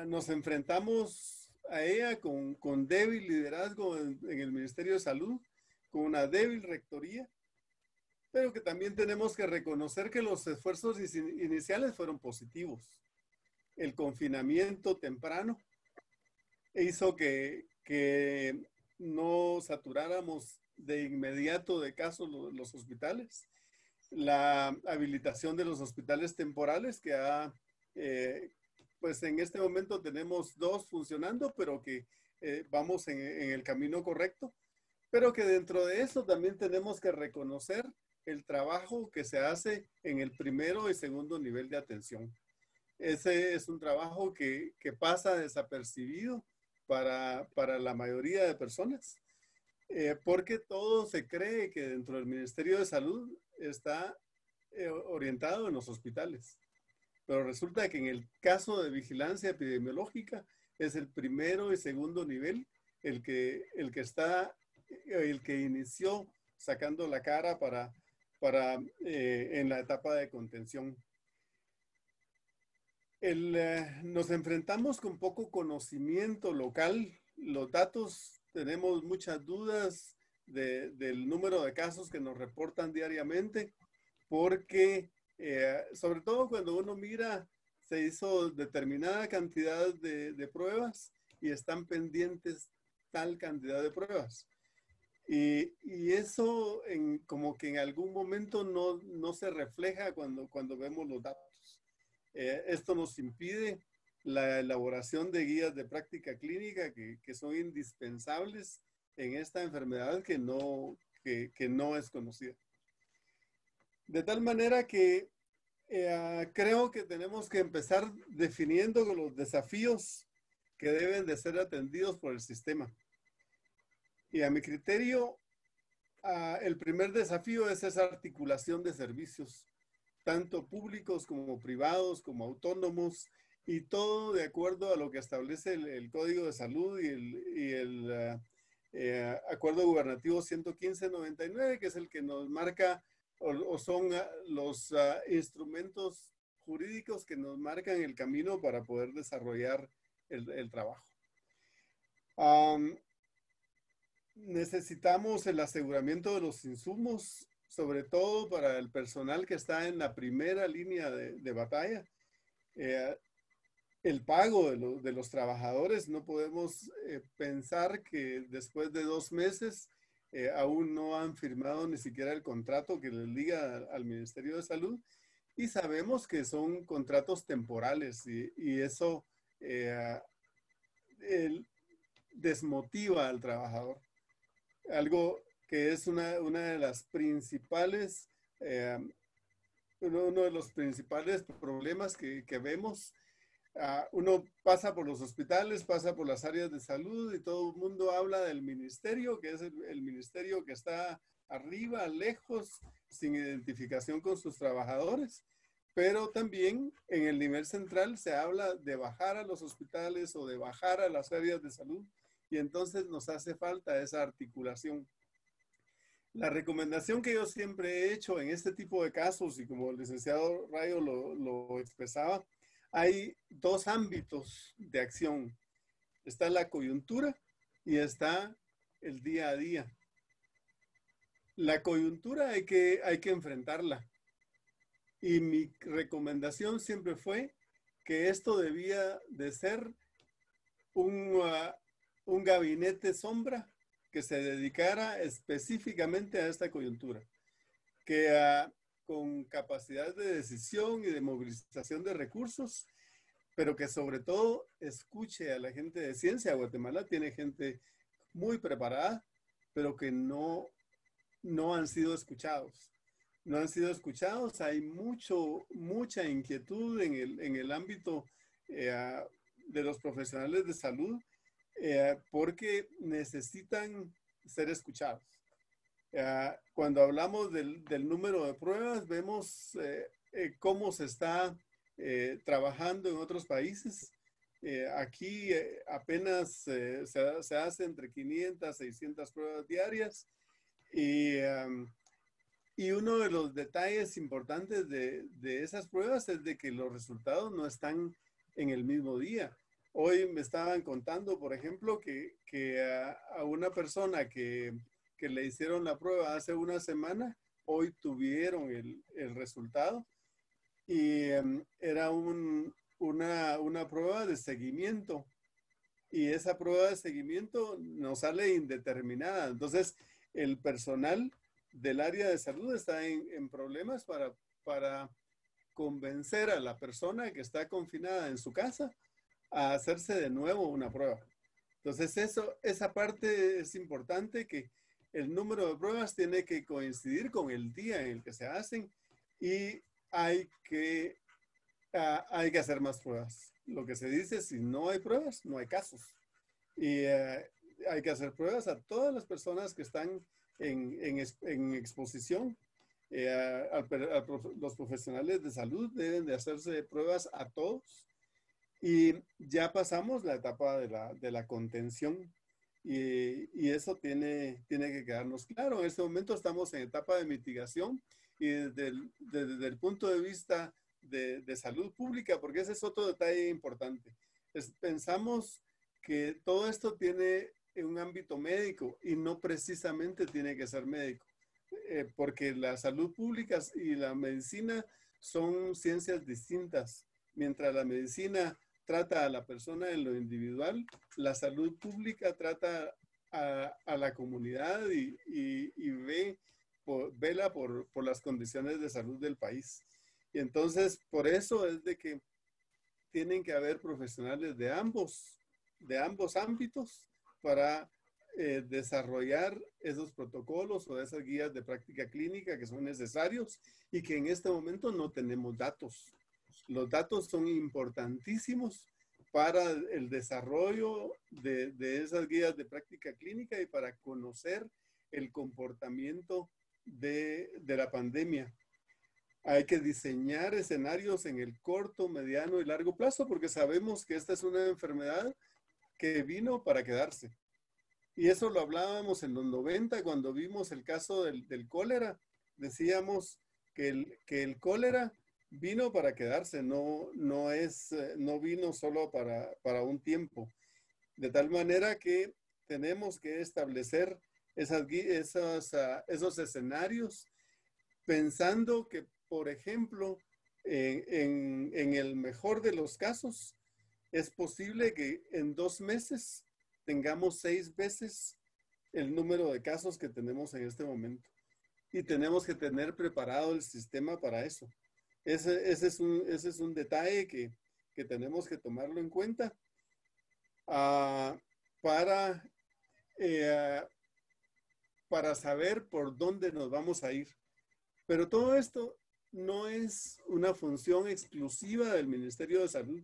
nos enfrentamos a ella con débil liderazgo en el Ministerio de Salud, con una débil rectoría, pero que también tenemos que reconocer que los esfuerzos iniciales fueron positivos. El confinamiento temprano hizo que no saturáramos de inmediato de casos los hospitales. La habilitación de los hospitales temporales, que pues en este momento tenemos 2 funcionando, pero que vamos en el camino correcto. Pero que dentro de eso también tenemos que reconocer el trabajo que se hace en el primero y segundo nivel de atención. Ese es un trabajo que pasa desapercibido para la mayoría de personas, porque todo se cree que dentro del Ministerio de Salud está orientado en los hospitales. Pero resulta que en el caso de vigilancia epidemiológica es el primero y segundo nivel el que inició sacando la cara en la etapa de contención. Nos enfrentamos con poco conocimiento local. Los datos, tenemos muchas dudas del número de casos que nos reportan diariamente, porque sobre todo cuando uno mira, se hizo determinada cantidad de pruebas y están pendientes tal cantidad de pruebas. Y eso como que en algún momento no se refleja cuando vemos los datos. Esto nos impide la elaboración de guías de práctica clínica que son indispensables en esta enfermedad que no es conocida. De tal manera que creo que tenemos que empezar definiendo los desafíos que deben de ser atendidos por el sistema. Y a mi criterio, el primer desafío es esa articulación de servicios, tanto públicos como privados, como autónomos, y todo de acuerdo a lo que establece el Código de Salud y el Acuerdo Gubernativo 115-99, que es el que nos marca o son los instrumentos jurídicos que nos marcan el camino para poder desarrollar el trabajo. Necesitamos el aseguramiento de los insumos, sobre todo para el personal que está en la primera línea de batalla. El pago de los trabajadores, no podemos pensar que después de 2 meses aún no han firmado ni siquiera el contrato que les liga al Ministerio de Salud, y sabemos que son contratos temporales y eso desmotiva al trabajador. Algo que es una de las principales, uno de los principales problemas que vemos. Uno pasa por los hospitales, pasa por las áreas de salud y todo el mundo habla del ministerio, que es el ministerio que está arriba, lejos, sin identificación con sus trabajadores. Pero también en el nivel central se habla de bajar a los hospitales o de bajar a las áreas de salud, y entonces nos hace falta esa articulación. La recomendación que yo siempre he hecho en este tipo de casos, y como el licenciado Rayo lo expresaba, hay 2 ámbitos de acción. Está la coyuntura y está el día a día. La coyuntura hay que enfrentarla. Y mi recomendación siempre fue que esto debía de ser un gabinete sombra que se dedicara específicamente a esta coyuntura, que con capacidad de decisión y de movilización de recursos, pero que sobre todo escuche a la gente de ciencia. Guatemala tiene gente muy preparada, pero que no han sido escuchados. No han sido escuchados. Hay mucha inquietud en el ámbito de los profesionales de salud porque necesitan ser escuchados. Cuando hablamos del número de pruebas, vemos cómo se está trabajando en otros países. Aquí apenas se hace entre 500 a 600 pruebas diarias, y uno de los detalles importantes de esas pruebas es de que los resultados no están en el mismo día. Hoy me estaban contando, por ejemplo, que a una persona que le hicieron la prueba hace una semana, hoy tuvieron el resultado, y era una prueba de seguimiento, y esa prueba de seguimiento nos sale indeterminada. Entonces, el personal del área de salud está en problemas para convencer a la persona que está confinada en su casa a hacerse de nuevo una prueba. Entonces, esa parte es importante, que el número de pruebas tiene que coincidir con el día en el que se hacen, y hay que hacer más pruebas. Lo que se dice, si no hay pruebas, no hay casos. Y hay que hacer pruebas a todas las personas que están en exposición. Los profesionales de salud deben de hacerse pruebas a todos. Y ya pasamos la etapa de la contención, y eso tiene que quedarnos claro. En este momento estamos en etapa de mitigación, y desde el punto de vista de salud pública, porque ese es otro detalle importante. Pensamos que todo esto tiene un ámbito médico, y no precisamente tiene que ser médico, porque la salud pública y la medicina son ciencias distintas. Mientras la medicina trata a la persona en lo individual, la salud pública trata a la comunidad y vela por las condiciones de salud del país. Y entonces, por eso es de que tienen que haber profesionales de ambos ámbitos para desarrollar esos protocolos o esas guías de práctica clínica que son necesarios y que en este momento no tenemos datos. Los datos son importantísimos para el desarrollo de esas guías de práctica clínica y para conocer el comportamiento de la pandemia. Hay que diseñar escenarios en el corto, mediano y largo plazo porque sabemos que esta es una enfermedad que vino para quedarse. Y eso lo hablábamos en los 90 cuando vimos el caso del cólera. Decíamos que el cólera vino para quedarse, no vino solo para un tiempo. De tal manera que tenemos que establecer esos escenarios pensando que, por ejemplo, en el mejor de los casos, es posible que en 2 meses tengamos 6 veces el número de casos que tenemos en este momento. Y tenemos que tener preparado el sistema para eso. Ese es un detalle que tenemos que tomarlo en cuenta para saber por dónde nos vamos a ir. Pero todo esto no es una función exclusiva del Ministerio de Salud,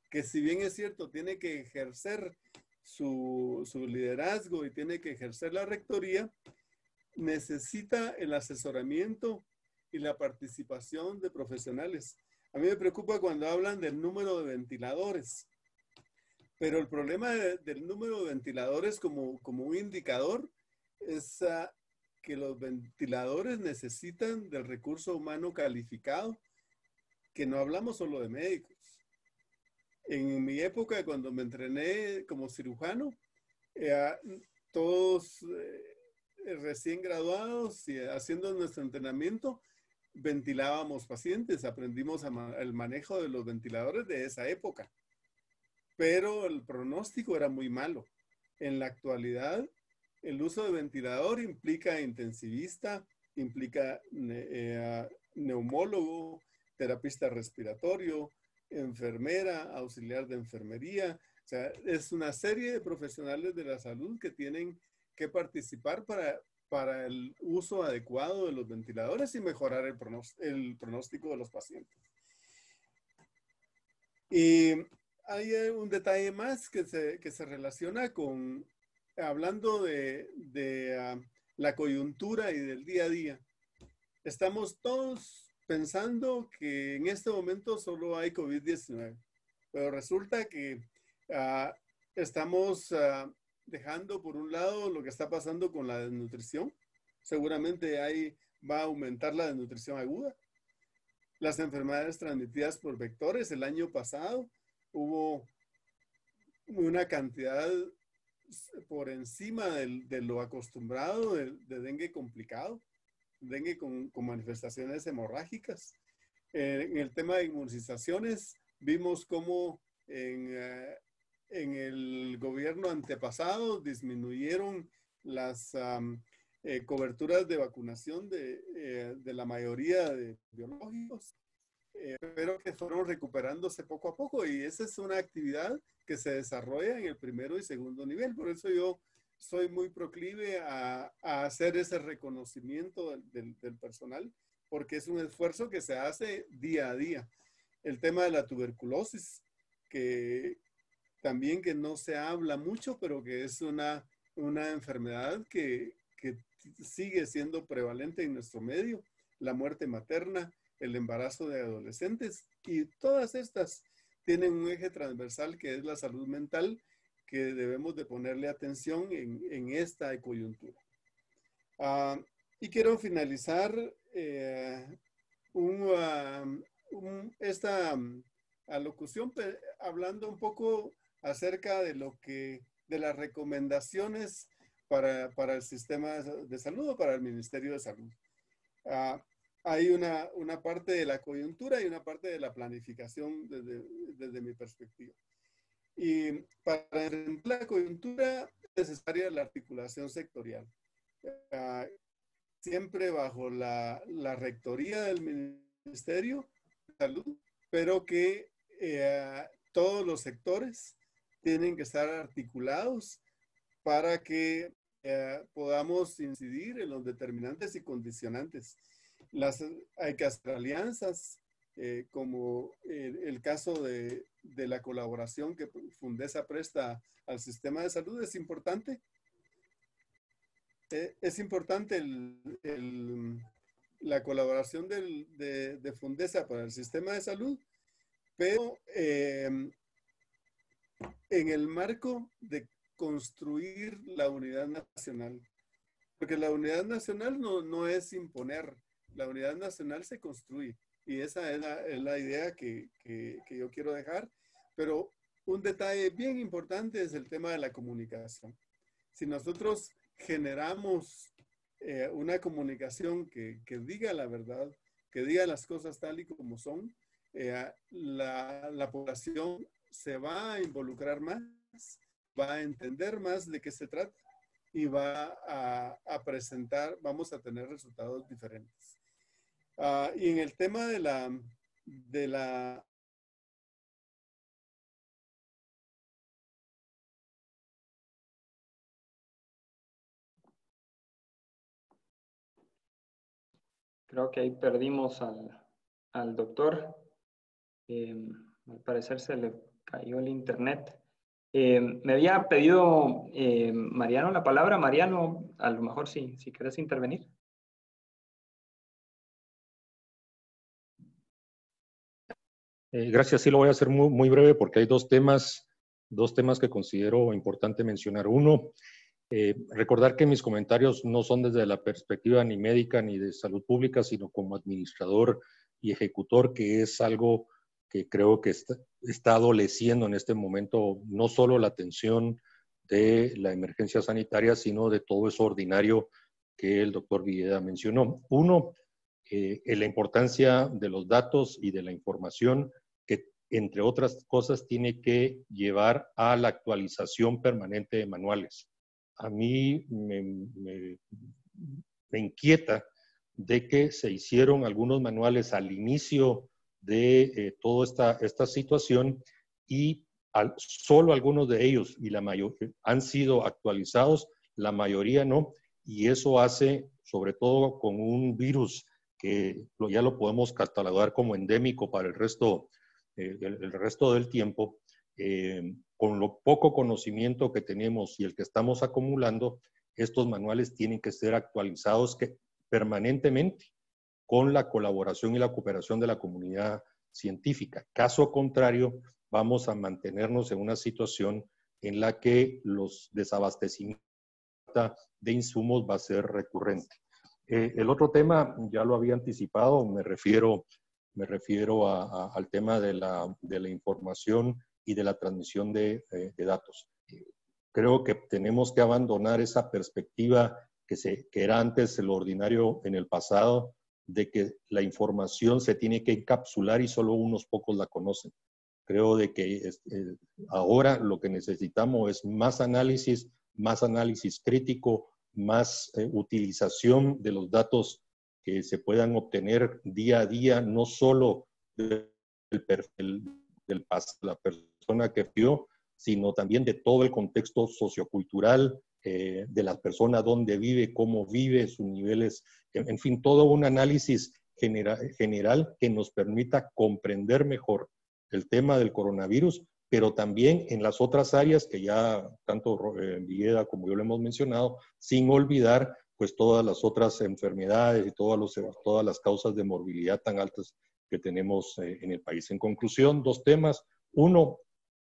que si bien es cierto, tiene que ejercer su liderazgo y tiene que ejercer la rectoría, necesita el asesoramiento y la participación de profesionales. A mí me preocupa cuando hablan del número de ventiladores, pero el problema del número de ventiladores como un indicador es que los ventiladores necesitan del recurso humano calificado, que no hablamos solo de médicos. En mi época, cuando me entrené como cirujano, todos recién graduados y haciendo nuestro entrenamiento, ventilábamos pacientes, aprendimos el manejo de los ventiladores de esa época. Pero el pronóstico era muy malo. En la actualidad, el uso de ventilador implica intensivista, implica neumólogo, terapista respiratorio, enfermera, auxiliar de enfermería. O sea, es una serie de profesionales de la salud que tienen que participar para el uso adecuado de los ventiladores y mejorar el pronóstico de los pacientes. Y hay un detalle más que se relaciona con, hablando de la coyuntura y del día a día. Estamos todos pensando que en este momento solo hay COVID-19, pero resulta que estamos dejando por un lado lo que está pasando con la desnutrición. Seguramente ahí va a aumentar la desnutrición aguda. Las enfermedades transmitidas por vectores. El año pasado hubo una cantidad por encima de lo acostumbrado de dengue complicado, dengue con manifestaciones hemorrágicas. En el tema de inmunizaciones, vimos cómo en el gobierno antepasado disminuyeron las coberturas de vacunación de la mayoría de biológicos, pero que fueron recuperándose poco a poco, y esa es una actividad que se desarrolla en el primero y segundo nivel. Por eso yo soy muy proclive a hacer ese reconocimiento del personal, porque es un esfuerzo que se hace día a día. El tema de la tuberculosis, que también que no se habla mucho, pero que es una enfermedad que sigue siendo prevalente en nuestro medio, la muerte materna, el embarazo de adolescentes, y todas estas tienen un eje transversal que es la salud mental, que debemos de ponerle atención en esta coyuntura. Y quiero finalizar esta alocución hablando un poco acerca de las recomendaciones para el sistema de salud o para el Ministerio de Salud. hay una parte de la coyuntura y una parte de la planificación desde mi perspectiva. Y para enfrentar la coyuntura es necesaria la articulación sectorial. Siempre bajo la rectoría del Ministerio de Salud, pero que todos los sectores tienen que estar articulados para que podamos incidir en los determinantes y condicionantes. Hay que hacer alianzas, como el caso de la colaboración que Fundesa presta al sistema de salud es importante. Es importante la colaboración de Fundesa para el sistema de salud, pero en el marco de construir la unidad nacional. Porque la unidad nacional no es imponer, la unidad nacional se construye. Y esa es la idea que yo quiero dejar. Pero un detalle bien importante es el tema de la comunicación. Si nosotros generamos una comunicación que diga la verdad, que diga las cosas tal y como son, la población se va a involucrar más, va a entender más de qué se trata y va a presentar, vamos a tener resultados diferentes. Y en el tema de la Creo que ahí perdimos al doctor. Al parecer se le cayó el internet. Me había pedido Mariano la palabra. Mariano, a lo mejor si quieres intervenir. Gracias, sí lo voy a hacer muy breve porque hay dos temas que considero importante mencionar. Uno, recordar que mis comentarios no son desde la perspectiva ni médica ni de salud pública, sino como administrador y ejecutor, que es algo que creo que está adoleciendo en este momento, no solo la atención de la emergencia sanitaria, sino de todo eso ordinario que el doctor Villeda mencionó. Uno, la importancia de los datos y de la información, que entre otras cosas tiene que llevar a la actualización permanente de manuales. A mí me inquieta de que se hicieron algunos manuales al inicio de toda esta situación y solo algunos de ellos y la mayoría han sido actualizados, la mayoría no, y eso hace, sobre todo con un virus que ya lo podemos catalogar como endémico para el resto del tiempo, con lo poco conocimiento que tenemos y el que estamos acumulando, estos manuales tienen que ser actualizados permanentemente con la colaboración y la cooperación de la comunidad científica. Caso contrario, vamos a mantenernos en una situación en la que los desabastecimientos de insumos va a ser recurrente. El otro tema, ya lo había anticipado, me refiero al tema de la información y de la transmisión de datos. Creo que tenemos que abandonar esa perspectiva que era antes lo ordinario en el pasado, de que la información se tiene que encapsular y solo unos pocos la conocen. Creo de que ahora lo que necesitamos es más análisis crítico, más utilización de los datos que se puedan obtener día a día, no solo del perfil de la persona que vio, sino también de todo el contexto sociocultural de la persona, dónde vive, cómo vive, sus niveles, en fin, todo un análisis general que nos permita comprender mejor el tema del coronavirus, pero también en las otras áreas que ya tanto Villeda como yo lo hemos mencionado, sin olvidar pues todas las otras enfermedades y todas las causas de morbilidad tan altas que tenemos en el país. En conclusión, dos temas. Uno,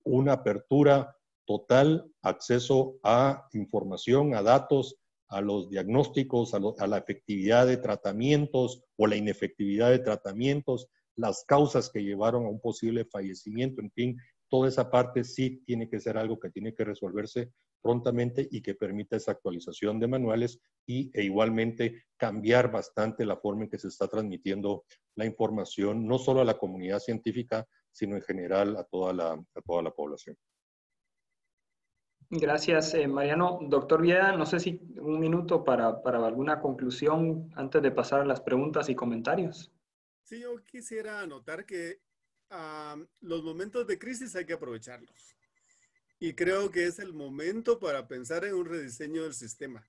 una apertura total, acceso a información, a datos, a los diagnósticos, a la efectividad de tratamientos o la inefectividad de tratamientos, las causas que llevaron a un posible fallecimiento, en fin, toda esa parte sí tiene que ser algo que tiene que resolverse prontamente y que permita esa actualización de manuales e igualmente cambiar bastante la forma en que se está transmitiendo la información, no solo a la comunidad científica, sino en general a toda la población. Gracias, Mariano. Doctor Vieda, no sé si un minuto para alguna conclusión antes de pasar a las preguntas y comentarios. Sí, yo quisiera anotar que los momentos de crisis hay que aprovecharlos. Y creo que es el momento para pensar en un rediseño del sistema.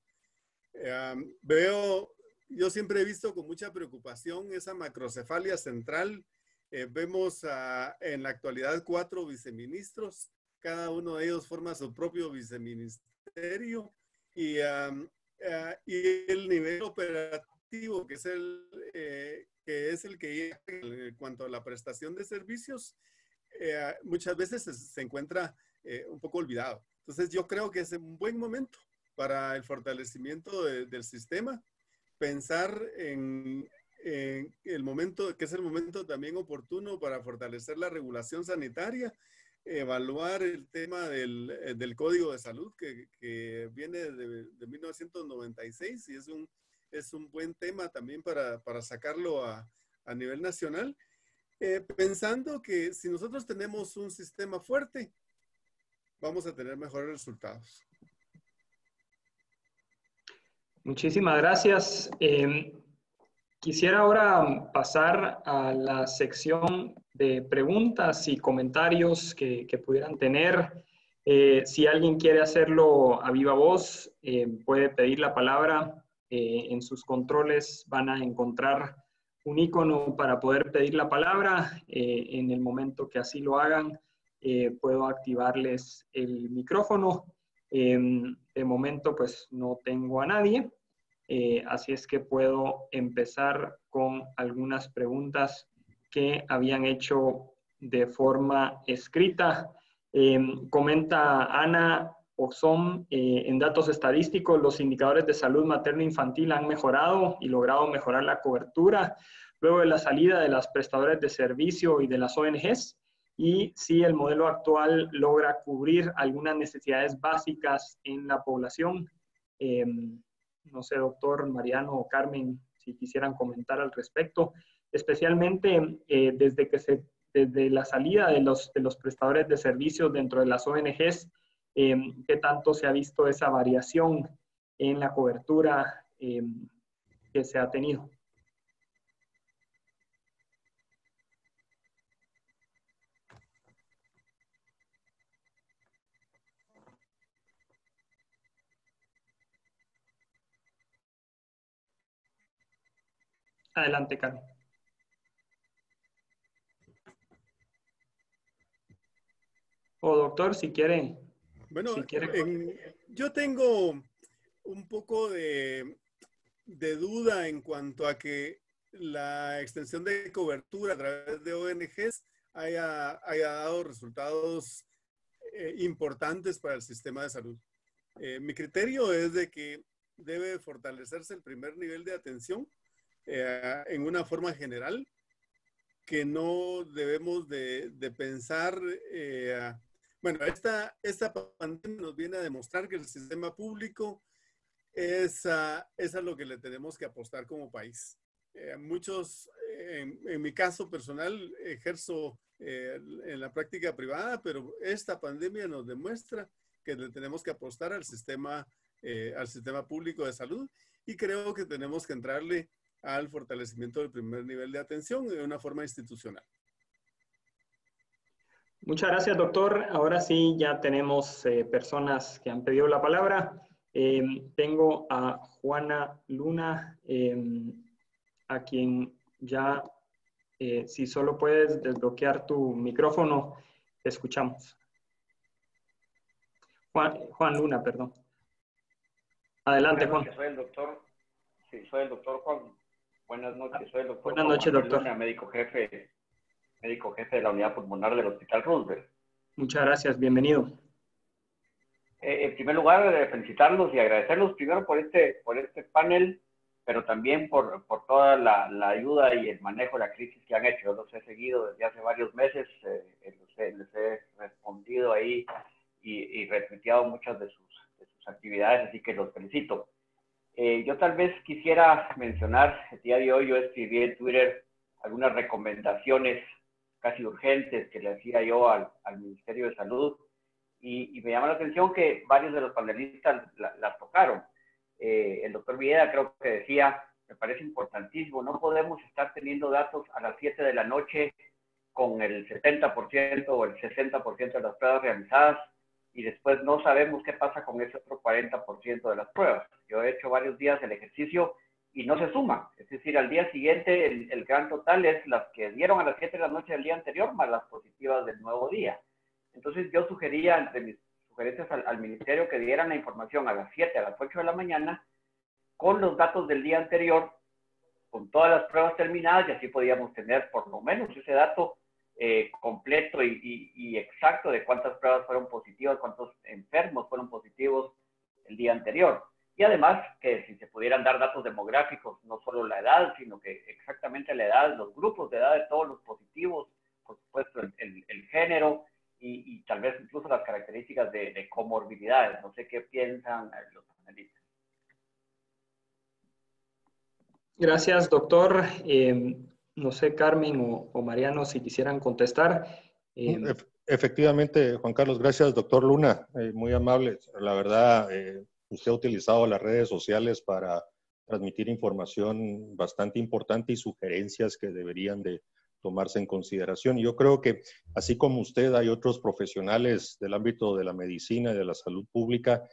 Yo siempre he visto con mucha preocupación esa macrocefalia central. Vemos en la actualidad 4 viceministros. Cada uno de ellos forma su propio viceministerio. Y el nivel operativo, que es el que llega en cuanto a la prestación de servicios, muchas veces se encuentra un poco olvidado. Entonces yo creo que es un buen momento para el fortalecimiento del sistema, pensar en el momento, que es el momento también oportuno para fortalecer la regulación sanitaria, evaluar el tema del Código de Salud que viene de 1996 y es un buen tema también para sacarlo a nivel nacional, pensando que si nosotros tenemos un sistema fuerte, vamos a tener mejores resultados. Muchísimas gracias. Quisiera ahora pasar a la sección de preguntas y comentarios que pudieran tener. Si alguien quiere hacerlo a viva voz, puede pedir la palabra. En sus controles van a encontrar un icono para poder pedir la palabra. En el momento que así lo hagan, puedo activarles el micrófono. De momento, pues no tengo a nadie. Así es que puedo empezar con algunas preguntas que habían hecho de forma escrita. Comenta Ana Oxom, en datos estadísticos, los indicadores de salud materno-infantil han mejorado y logrado mejorar la cobertura luego de la salida de las prestadoras de servicio y de las ONGs. Y si el modelo actual logra cubrir algunas necesidades básicas en la población. No sé, doctor Mariano o Carmen, si quisieran comentar al respecto, especialmente desde la salida de los prestadores de servicios dentro de las ONGs, ¿qué tanto se ha visto esa variación en la cobertura que se ha tenido? Adelante, Carmen. O doctor, si quiere. Bueno, si quiere... yo tengo un poco de duda en cuanto a que la extensión de cobertura a través de ONGs haya dado resultados importantes para el sistema de salud. Mi criterio es de que debe fortalecerse el primer nivel de atención en una forma general, que no debemos de pensar, bueno, esta pandemia nos viene a demostrar que el sistema público es a lo que le tenemos que apostar como país. Muchos, en mi caso personal, ejerzo en la práctica privada, pero esta pandemia nos demuestra que le tenemos que apostar al sistema público de salud, y creo que tenemos que entrarle al fortalecimiento del primer nivel de atención de una forma institucional. Muchas gracias, doctor. Ahora sí, ya tenemos personas que han pedido la palabra. Tengo a Juana Luna, a quien ya, si solo puedes desbloquear tu micrófono, te escuchamos. Juan Luna, perdón. Adelante, Juan. Soy el doctor. Sí, soy el doctor Juan. Buenas noches, soy el doctor Buenas noches, Juan doctor. Luna, médico jefe de la unidad pulmonar del Hospital Roosevelt. Muchas gracias, bienvenido. En primer lugar, felicitarlos y agradecerlos primero por este panel, pero también por toda la ayuda y el manejo de la crisis que han hecho. Yo los he seguido desde hace varios meses, les he y retuiteado muchas de sus actividades, así que los felicito. Yo tal vez quisiera mencionar, el día de hoy yo escribí en Twitter algunas recomendaciones casi urgentes que le hacía yo al Ministerio de Salud, y me llama la atención que varios de los panelistas las tocaron. El doctor Villeda creo que decía, me parece importantísimo, no podemos estar teniendo datos a las 7 de la noche con el 70% o el 60% de las pruebas realizadas, y después no sabemos qué pasa con ese otro 40% de las pruebas. Yo he hecho varios días el ejercicio y no se suma. Es decir, al día siguiente el gran total es las que dieron a las 7 de la noche del día anterior más las positivas del nuevo día. Entonces yo sugería, entre mis sugerencias al ministerio, que dieran la información a las 7, a las 8 de la mañana con los datos del día anterior, con todas las pruebas terminadas, y así podíamos tener por lo menos ese dato completo y exacto de cuántas pruebas fueron positivas, cuántos enfermos fueron positivos el día anterior. Y además que si se pudieran dar datos demográficos, no solo la edad, sino que exactamente la edad, los grupos de edad de todos los positivos, por supuesto el género y tal vez incluso las características de comorbilidades. No sé qué piensan los analistas. Gracias, doctor. No sé, Carmen o Mariano, si quisieran contestar. Efectivamente, Juan Carlos, gracias, doctor Luna, muy amable. La verdad, usted ha utilizado las redes sociales para transmitir información bastante importante y sugerencias que deberían de tomarse en consideración. Yo creo que, así como usted, hay otros profesionales del ámbito de la medicina y de la salud pública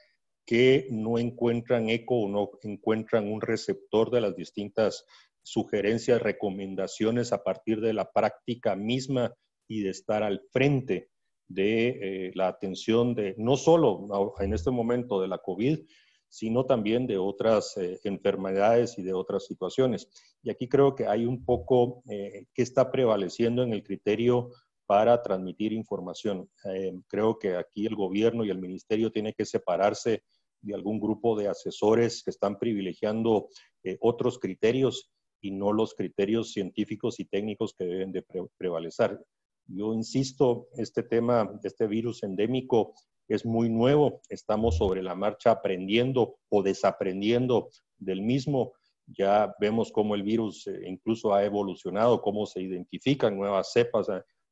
que no encuentran eco o no encuentran un receptor de las distintas sugerencias, recomendaciones a partir de la práctica misma y de estar al frente de la atención de, no solo en este momento de la COVID, sino también de otras enfermedades y de otras situaciones. Y aquí creo que hay un poco que está prevaleciendo en el criterio para transmitir información. Creo que aquí el gobierno y el ministerio tienen que separarse de algún grupo de asesores que están privilegiando otros criterios y no los criterios científicos y técnicos que deben de prevalecer. Yo insisto, este tema, este virus endémico es muy nuevo, estamos sobre la marcha aprendiendo o desaprendiendo del mismo. Ya vemos cómo el virus incluso ha evolucionado, cómo se identifican nuevas cepas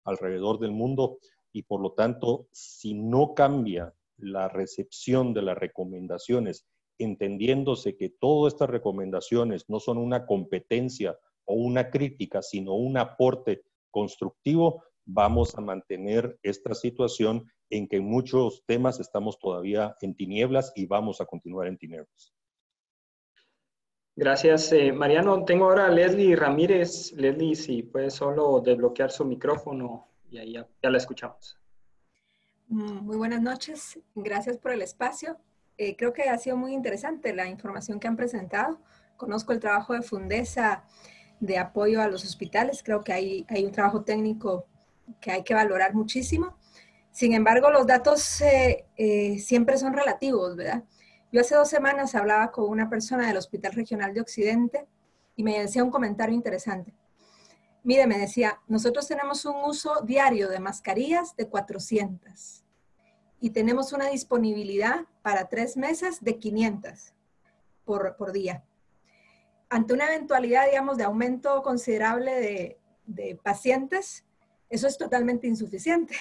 alrededor del mundo, y por lo tanto, si no cambia la recepción de las recomendaciones, entendiéndose que todas estas recomendaciones no son una competencia o una crítica, sino un aporte constructivo, vamos a mantener esta situación en que en muchos temas estamos todavía en tinieblas y vamos a continuar en tinieblas. Gracias, Mariano. Tengo ahora a Leslie Ramírez. Leslie, si puede solo desbloquear su micrófono y ahí ya la escuchamos. Muy buenas noches. Gracias por el espacio. Creo que ha sido muy interesante la información que han presentado. Conozco el trabajo de Fundesa de apoyo a los hospitales. Creo que hay un trabajo técnico que hay que valorar muchísimo. Sin embargo, los datos siempre son relativos, ¿verdad? Yo hace 2 semanas hablaba con una persona del Hospital Regional de Occidente y me decía un comentario interesante. Mire, me decía, nosotros tenemos un uso diario de mascarillas de 400 y tenemos una disponibilidad para 3 meses de 500 por día. Ante una eventualidad, digamos, de aumento considerable de pacientes, eso es totalmente insuficiente,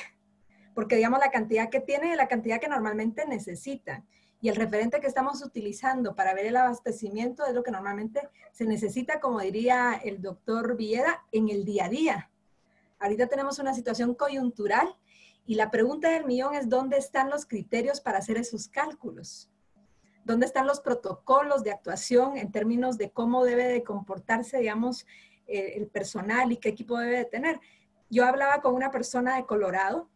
porque, digamos, la cantidad que tiene es la cantidad que normalmente necesita. Y el referente que estamos utilizando para ver el abastecimiento es lo que normalmente se necesita, como diría el doctor Villeda, en el día a día. Ahorita tenemos una situación coyuntural y la pregunta del millón es ¿dónde están los criterios para hacer esos cálculos? ¿Dónde están los protocolos de actuación en términos de cómo debe de comportarse, digamos, el personal y qué equipo debe de tener? Yo hablaba con una persona de Colorado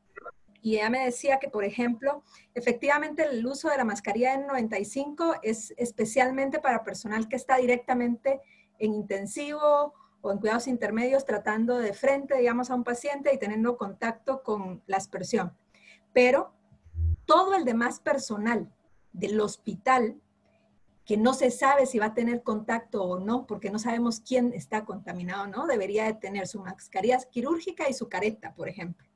y ella me decía que, por ejemplo, efectivamente el uso de la mascarilla N95 es especialmente para personal que está directamente en intensivo o en cuidados intermedios tratando de frente, digamos, a un paciente y teniendo contacto con la aspersión. Pero todo el demás personal del hospital, que no se sabe si va a tener contacto o no, porque no sabemos quién está contaminado o no, debería de tener su mascarilla quirúrgica y su careta, por ejemplo.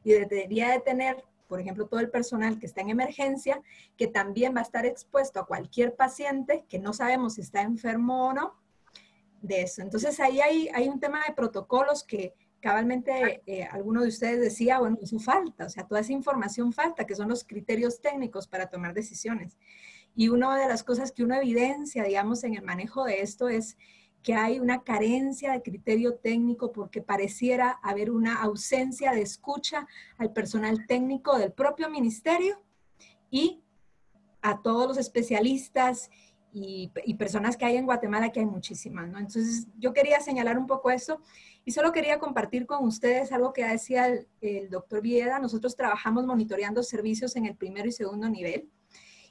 Y debería de tener por ejemplo, todo el personal que está en emergencia, que también va a estar expuesto a cualquier paciente que no sabemos si está enfermo o no de eso. Entonces ahí hay un tema de protocolos que cabalmente alguno de ustedes decía, bueno, eso falta, o sea, toda esa información falta, que son los criterios técnicos para tomar decisiones. Y una de las cosas que uno evidencia, digamos, en el manejo de esto es que hay una carencia de criterio técnico porque pareciera haber una ausencia de escucha al personal técnico del propio ministerio y a todos los especialistas y personas que hay en Guatemala, que hay muchísimas, ¿no? Entonces, yo quería señalar un poco eso y solo quería compartir con ustedes algo que decía el doctor Villeda. Nosotros trabajamos monitoreando servicios en el primero y segundo nivel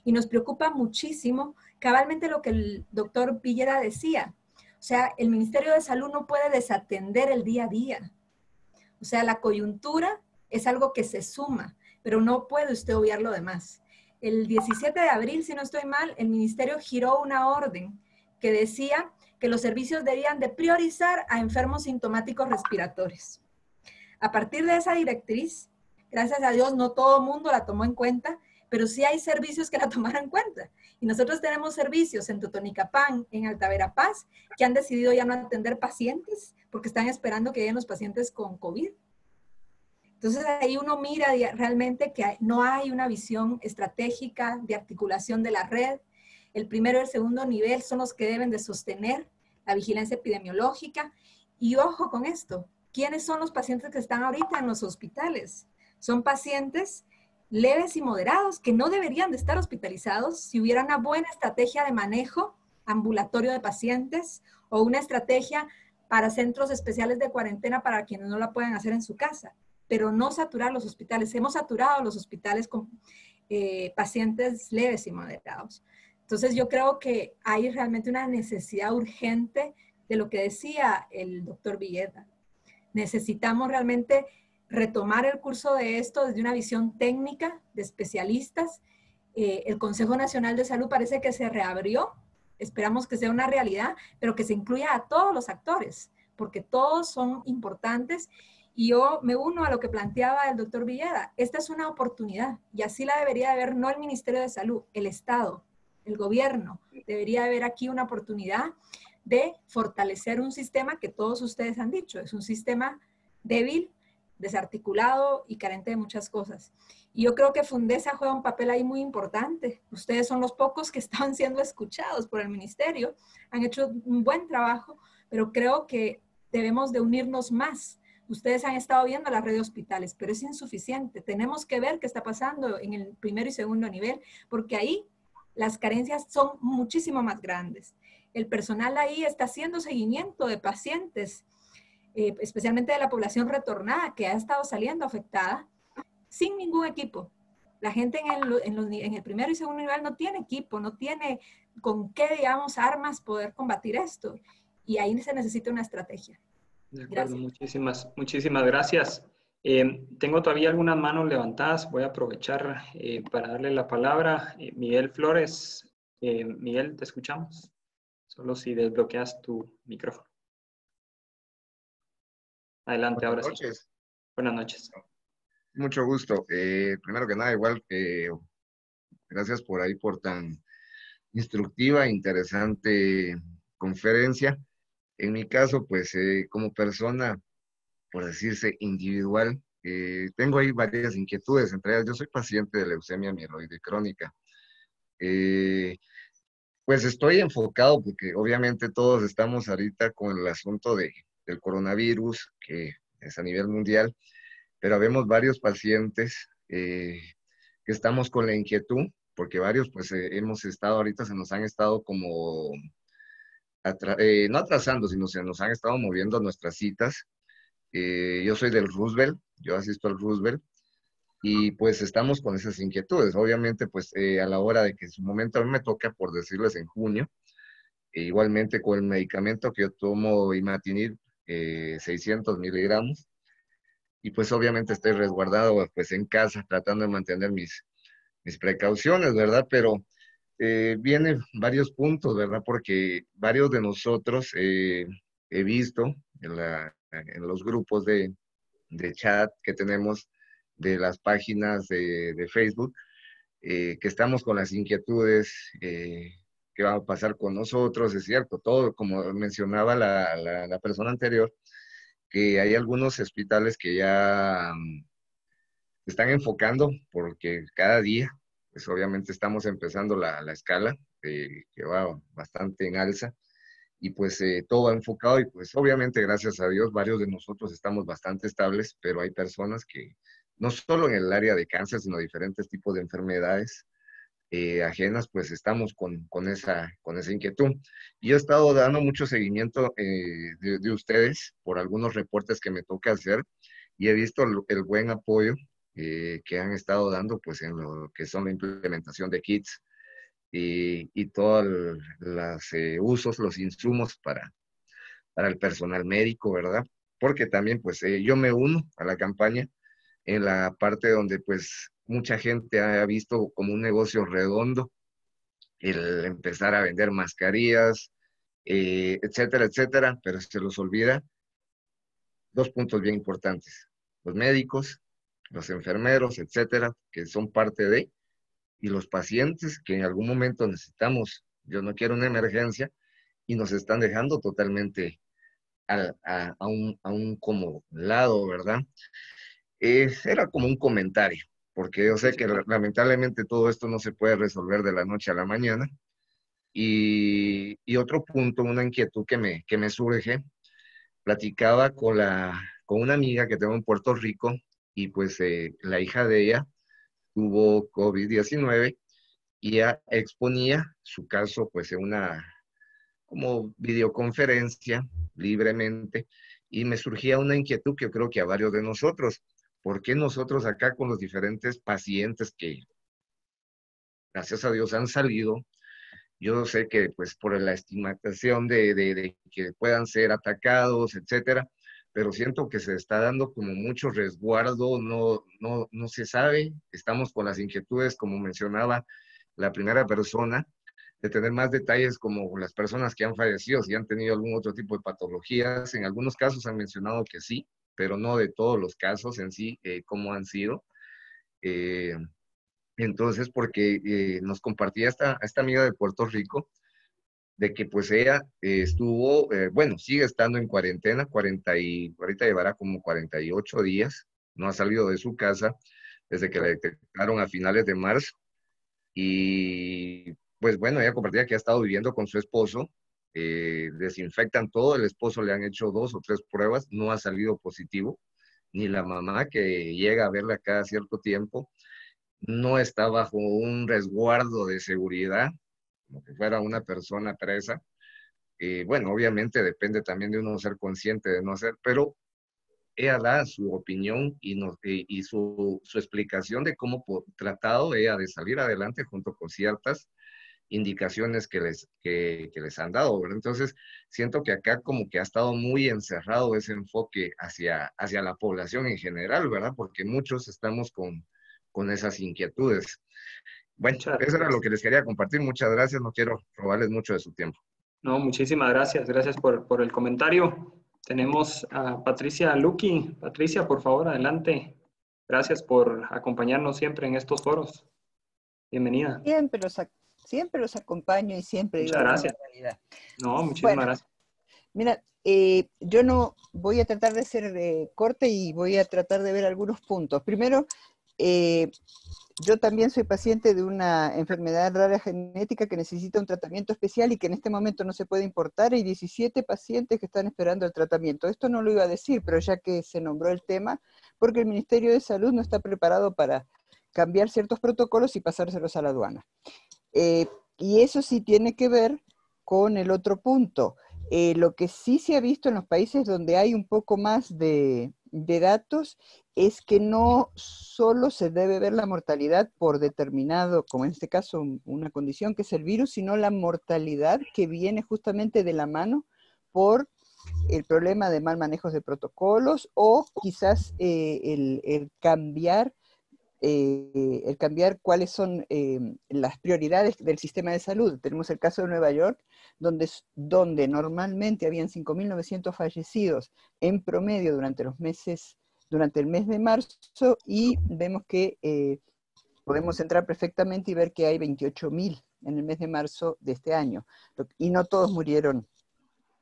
y nos preocupa muchísimo cabalmente lo que el doctor Villeda decía. O sea, el Ministerio de Salud no puede desatender el día a día. O sea, la coyuntura es algo que se suma, pero no puede usted obviar lo demás. El 17 de abril, si no estoy mal, el ministerio giró una orden que decía que los servicios debían de priorizar a enfermos sintomáticos respiratorios. A partir de esa directriz, gracias a Dios, no todo el mundo la tomó en cuenta, pero sí hay servicios que la tomaron en cuenta. Y nosotros tenemos servicios en Totonicapán, en Alta Verapaz, que han decidido ya no atender pacientes porque están esperando que lleguen los pacientes con COVID. Entonces ahí uno mira realmente que no hay una visión estratégica de articulación de la red. El primero y el segundo nivel son los que deben de sostener la vigilancia epidemiológica. Y ojo con esto, ¿quiénes son los pacientes que están ahorita en los hospitales? Son pacientes leves y moderados que no deberían de estar hospitalizados si hubiera una buena estrategia de manejo ambulatorio de pacientes o una estrategia para centros especiales de cuarentena para quienes no la puedan hacer en su casa, pero no saturar los hospitales. Hemos saturado los hospitales con pacientes leves y moderados. Entonces yo creo que hay realmente una necesidad urgente de lo que decía el doctor Villeda. Necesitamos realmente retomar el curso de esto desde una visión técnica de especialistas. El Consejo Nacional de Salud parece que se reabrió. Esperamos que sea una realidad, pero que se incluya a todos los actores, porque todos son importantes. Y yo me uno a lo que planteaba el doctor Villeda. Esta es una oportunidad y así la debería de ver no el Ministerio de Salud, el Estado, el gobierno. Debería de ver aquí una oportunidad de fortalecer un sistema que todos ustedes han dicho. Es un sistema débil, desarticulado y carente de muchas cosas. Y yo creo que Fundesa juega un papel ahí muy importante. Ustedes son los pocos que están siendo escuchados por el ministerio. Han hecho un buen trabajo, pero creo que debemos de unirnos más. Ustedes han estado viendo la red de hospitales, pero es insuficiente. Tenemos que ver qué está pasando en el primero y segundo nivel, porque ahí las carencias son muchísimo más grandes. El personal ahí está haciendo seguimiento de pacientes, especialmente de la población retornada que ha estado saliendo afectada, sin ningún equipo. La gente en el primero y segundo nivel no tiene equipo, no tiene con qué, digamos, armas poder combatir esto. Y ahí se necesita una estrategia. De acuerdo, muchísimas gracias. Tengo todavía algunas manos levantadas. Voy a aprovechar para darle la palabra. Miguel Flores. Miguel, te escuchamos. Solo si desbloqueas tu micrófono. Adelante, ahora sí. Buenas noches. Mucho gusto. Primero que nada, igual que gracias por ahí por tan instructiva e interesante conferencia. En mi caso, pues como persona, por decirse individual, tengo ahí varias inquietudes. Entre ellas, yo soy paciente de leucemia mieloide crónica. Pues estoy enfocado porque obviamente todos estamos ahorita con el asunto del coronavirus, que es a nivel mundial, pero vemos varios pacientes que estamos con la inquietud, porque varios pues hemos estado ahorita, se nos han estado como, no atrasando, sino se nos han estado moviendo nuestras citas. Yo soy del Roosevelt, yo asisto al Roosevelt, y pues estamos con esas inquietudes. Obviamente pues a la hora de que en su momento a mí me toca, por decirles, en junio, igualmente con el medicamento que yo tomo, Imatinib, 600 miligramos, y pues obviamente estoy resguardado pues en casa tratando de mantener mis precauciones, ¿verdad? Pero vienen varios puntos, ¿verdad? Porque varios de nosotros he visto en los grupos de chat que tenemos, de las páginas de Facebook, que estamos con las inquietudes, qué va a pasar con nosotros. Es cierto, todo, como mencionaba la persona anterior, que hay algunos hospitales que ya se están enfocando, porque cada día, pues obviamente estamos empezando la escala, que va bastante en alza, y pues todo va enfocado, y pues obviamente gracias a Dios varios de nosotros estamos bastante estables, pero hay personas que no solo en el área de cáncer, sino diferentes tipos de enfermedades ajenas, pues estamos con esa inquietud. Yo he estado dando mucho seguimiento de ustedes por algunos reportes que me toca hacer, y he visto el buen apoyo que han estado dando pues en lo que son la implementación de kits y todos los usos, los insumos para el personal médico, ¿verdad? Porque también pues yo me uno a la campaña en la parte donde pues mucha gente ha visto como un negocio redondo el empezar a vender mascarillas, etcétera, etcétera, pero se los olvida dos puntos bien importantes: los médicos, los enfermeros, etcétera, que son parte de, y los pacientes que en algún momento necesitamos, yo no quiero una emergencia, y nos están dejando totalmente a un como lado, ¿verdad? Era como un comentario, porque yo sé que lamentablemente todo esto no se puede resolver de la noche a la mañana. Y otro punto, una inquietud que me surge, platicaba con una amiga que tengo en Puerto Rico, y pues la hija de ella tuvo COVID-19, y ella exponía su caso pues en una como videoconferencia libremente, y me surgía una inquietud que yo creo que a varios de nosotros: ¿por qué nosotros acá con los diferentes pacientes que gracias a Dios han salido? Yo sé que pues por la estigmatización de que puedan ser atacados, etcétera, pero siento que se está dando como mucho resguardo, no se sabe. Estamos con las inquietudes, como mencionaba la primera persona, de tener más detalles como las personas que han fallecido, si han tenido algún otro tipo de patologías. En algunos casos han mencionado que sí, pero no de todos los casos en sí, cómo han sido. Eh, entonces, porque nos compartía esta amiga de Puerto Rico, de que pues ella estuvo, bueno, sigue estando en cuarentena, ahorita llevará como 48 días, no ha salido de su casa desde que la detectaron a finales de marzo. Y pues bueno, ella compartía que ha estado viviendo con su esposo, desinfectan todo, el esposo le han hecho 2 o 3 pruebas, no ha salido positivo, ni la mamá, que llega a verla cada cierto tiempo, no está bajo un resguardo de seguridad, como que fuera una persona presa. Bueno, obviamente depende también de uno ser consciente de no hacer, pero ella da su opinión y su explicación de cómo tratado ella de salir adelante junto con ciertas indicaciones que les han dado, ¿verdad? Entonces, siento que acá como que ha estado muy encerrado ese enfoque hacia la población en general, ¿verdad? Porque muchos estamos con esas inquietudes. Bueno, eso era lo que les quería compartir. Muchas gracias. No quiero robarles mucho de su tiempo. No, muchísimas gracias. Gracias por el comentario. Tenemos a Patricia Luqui. Patricia, por favor, adelante. Gracias por acompañarnos siempre en estos foros. Bienvenida. Siempre los acompaño y siempre digo Muchas alguna gracias. barbaridad. No, muchísimas gracias. Mira, yo no voy a tratar de ser corte y voy a tratar de ver algunos puntos. Primero, yo también soy paciente de una enfermedad rara genética que necesita un tratamiento especial y que en este momento no se puede importar. Hay 17 pacientes que están esperando el tratamiento. Esto no lo iba a decir, pero ya que se nombró el tema, porque el Ministerio de Salud no está preparado para cambiar ciertos protocolos y pasárselos a la aduana. Y eso sí tiene que ver con el otro punto. Lo que sí se ha visto en los países donde hay un poco más de datos es que no solo se debe ver la mortalidad por determinado, como en este caso una condición que es el virus, sino la mortalidad que viene justamente de la mano por el problema de mal manejo de protocolos o quizás el cambiar cuáles son las prioridades del sistema de salud. Tenemos el caso de Nueva York, donde normalmente habían 5.900 fallecidos en promedio durante los meses durante el mes de marzo y vemos que podemos entrar perfectamente y ver que hay 28.000 en el mes de marzo de este año. Y no todos murieron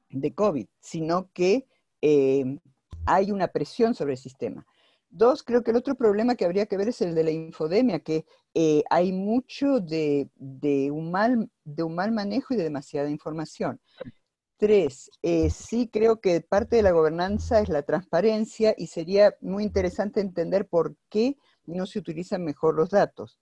de COVID, sino que hay una presión sobre el sistema. Dos, creo que el otro problema que habría que ver es el de la infodemia, que hay mucho de un mal manejo y de demasiada información. Tres, sí creo que parte de la gobernanza es la transparencia y sería muy interesante entender por qué no se utilizan mejor los datos.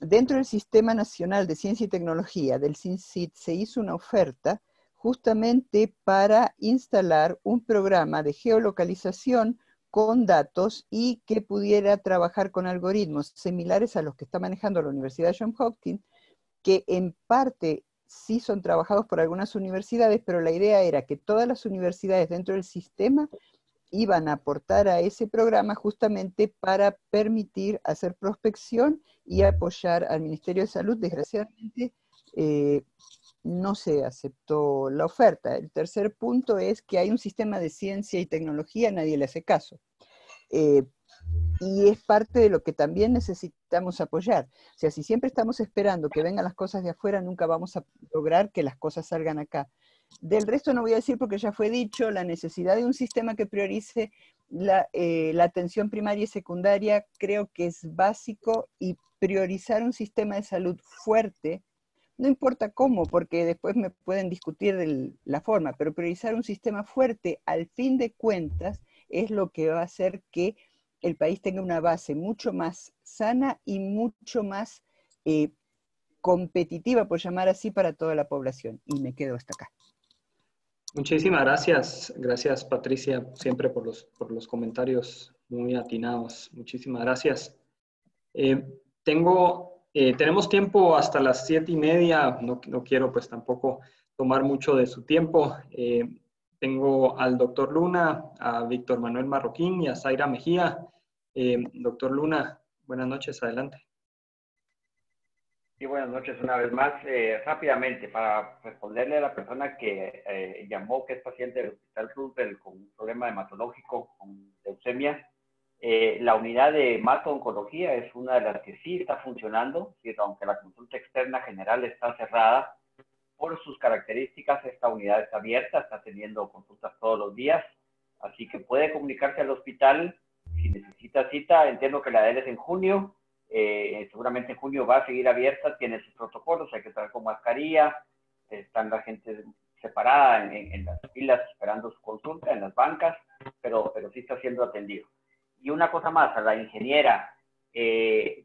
Dentro del Sistema Nacional de Ciencia y Tecnología, del CINCIT, se hizo una oferta justamente para instalar un programa de geolocalización con datos y que pudiera trabajar con algoritmos similares a los que está manejando la Universidad de Johns Hopkins, que en parte sí son trabajados por algunas universidades, pero la idea era que todas las universidades dentro del sistema iban a aportar a ese programa justamente para permitir hacer prospección y apoyar al Ministerio de Salud. Desgraciadamente no se aceptó la oferta. El tercer punto es que hay un sistema de ciencia y tecnología, nadie le hace caso. Y es parte de lo que también necesitamos apoyar. O sea, si siempre estamos esperando que vengan las cosas de afuera, nunca vamos a lograr que las cosas salgan acá. Del resto no voy a decir porque ya fue dicho, la necesidad de un sistema que priorice la atención primaria y secundaria creo que es básico, y priorizar un sistema de salud fuerte, no importa cómo, porque después me pueden discutir la forma, pero priorizar un sistema fuerte al fin de cuentas es lo que va a hacer que el país tenga una base mucho más sana y mucho más competitiva, por llamar así, para toda la población. Y me quedo hasta acá. Muchísimas gracias. Gracias, Patricia, siempre por los comentarios muy atinados. Muchísimas gracias. Tenemos tiempo hasta las 7:30. No quiero pues tampoco tomar mucho de su tiempo. Tengo al doctor Luna, a Víctor Manuel Marroquín y a Zaira Mejía. Doctor Luna, buenas noches, adelante. Sí, buenas noches una vez más. Rápidamente, para responderle a la persona que llamó, que es paciente del Hospital Roosevelt con un problema hematológico, con leucemia, la unidad de hemato-oncología es una de las que sí está funcionando, aunque la consulta externa general está cerrada. Por sus características, esta unidad está abierta, está teniendo consultas todos los días, así que puede comunicarse al hospital si necesita cita. Entiendo que la de él es en junio. Seguramente en junio va a seguir abierta, tiene sus protocolos, hay que estar con mascarilla, están la gente separada en las filas esperando su consulta, en las bancas, pero sí está siendo atendido. Y una cosa más, a la ingeniera,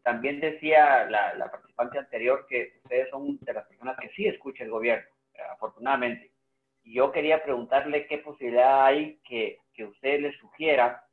también decía la participante anterior que ustedes son de las personas que sí escucha el gobierno, afortunadamente. Y yo quería preguntarle qué posibilidad hay que usted les sugiera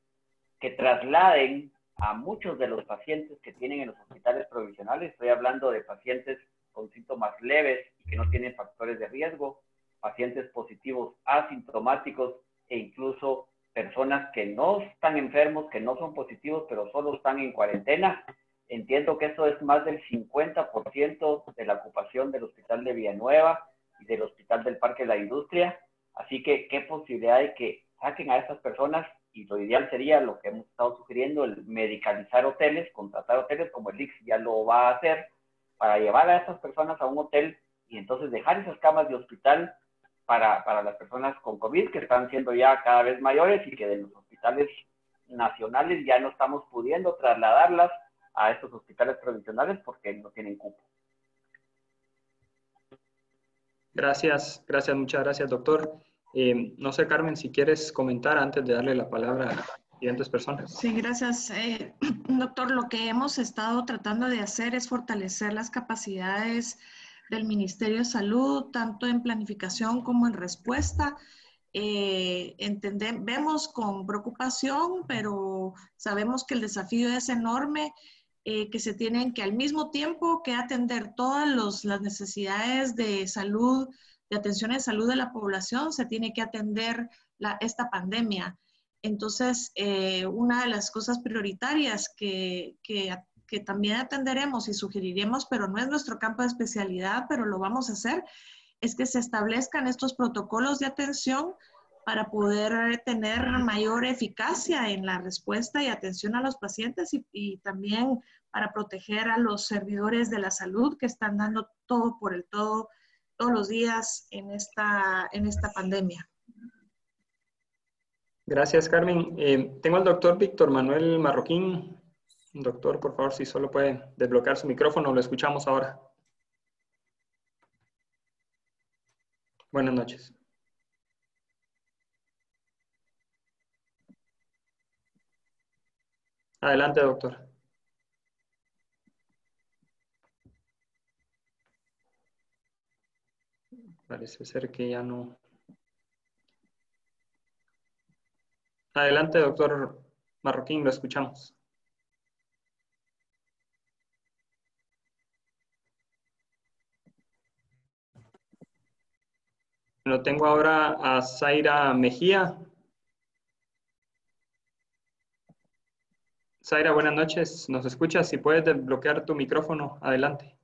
que trasladen a muchos de los pacientes que tienen en los hospitales provisionales. Estoy hablando de pacientes con síntomas leves y que no tienen factores de riesgo, pacientes positivos asintomáticos e incluso personas que no están enfermos, que no son positivos, pero solo están en cuarentena. Entiendo que eso es más del 50% de la ocupación del Hospital de Villanueva y del Hospital del Parque de la Industria. Así que, ¿qué posibilidad hay que saquen a estas personas? Y lo ideal sería lo que hemos estado sugiriendo, el medicalizar hoteles, contratar hoteles como el ICS ya lo va a hacer, para llevar a estas personas a un hotel y entonces dejar esas camas de hospital para las personas con COVID que están siendo ya cada vez mayores y que de los hospitales nacionales ya no estamos pudiendo trasladarlas a estos hospitales provisionales porque no tienen cupo. Gracias, muchas gracias, doctor. No sé, Carmen, si quieres comentar antes de darle la palabra a las siguientes personas. Sí, gracias. Doctor, lo que hemos estado tratando de hacer es fortalecer las capacidades del Ministerio de Salud, tanto en planificación como en respuesta. Vemos con preocupación, pero sabemos que el desafío es enorme, que se tienen que al mismo tiempo que atender todas las necesidades de salud, de atención de salud de la población, se tiene que atender esta pandemia. Entonces, una de las cosas prioritarias que también atenderemos y sugeriremos, pero no es nuestro campo de especialidad, pero lo vamos a hacer, es que se establezcan estos protocolos de atención para poder tener mayor eficacia en la respuesta y atención a los pacientes y también para proteger a los servidores de la salud que están dando todo por el todo todos los días en esta pandemia. Gracias, Carmen. Tengo al doctor Víctor Manuel Marroquín. Doctor, por favor, si solo puede desbloquear su micrófono, lo escuchamos ahora. Buenas noches. Adelante, doctor. Parece ser que ya no. Adelante, doctor Marroquín, lo escuchamos. Lo tengo ahora a Zaira Mejía. Zaira, buenas noches. ¿Nos escuchas? Si puedes desbloquear tu micrófono, adelante.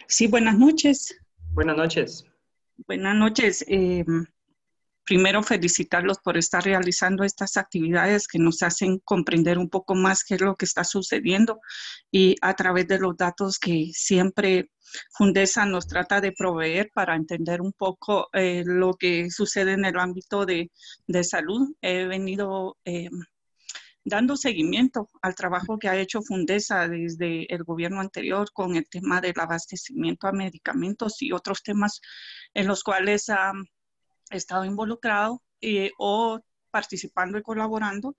Sí, buenas noches. Buenas noches. Buenas noches. Primero felicitarlos por estar realizando estas actividades que nos hacen comprender un poco más qué es lo que está sucediendo y a través de los datos que siempre Fundesa nos trata de proveer para entender un poco lo que sucede en el ámbito de salud. He venido dando seguimiento al trabajo que ha hecho Fundesa desde el gobierno anterior con el tema del abastecimiento a medicamentos y otros temas en los cuales ha estado involucrado o participando y colaborando.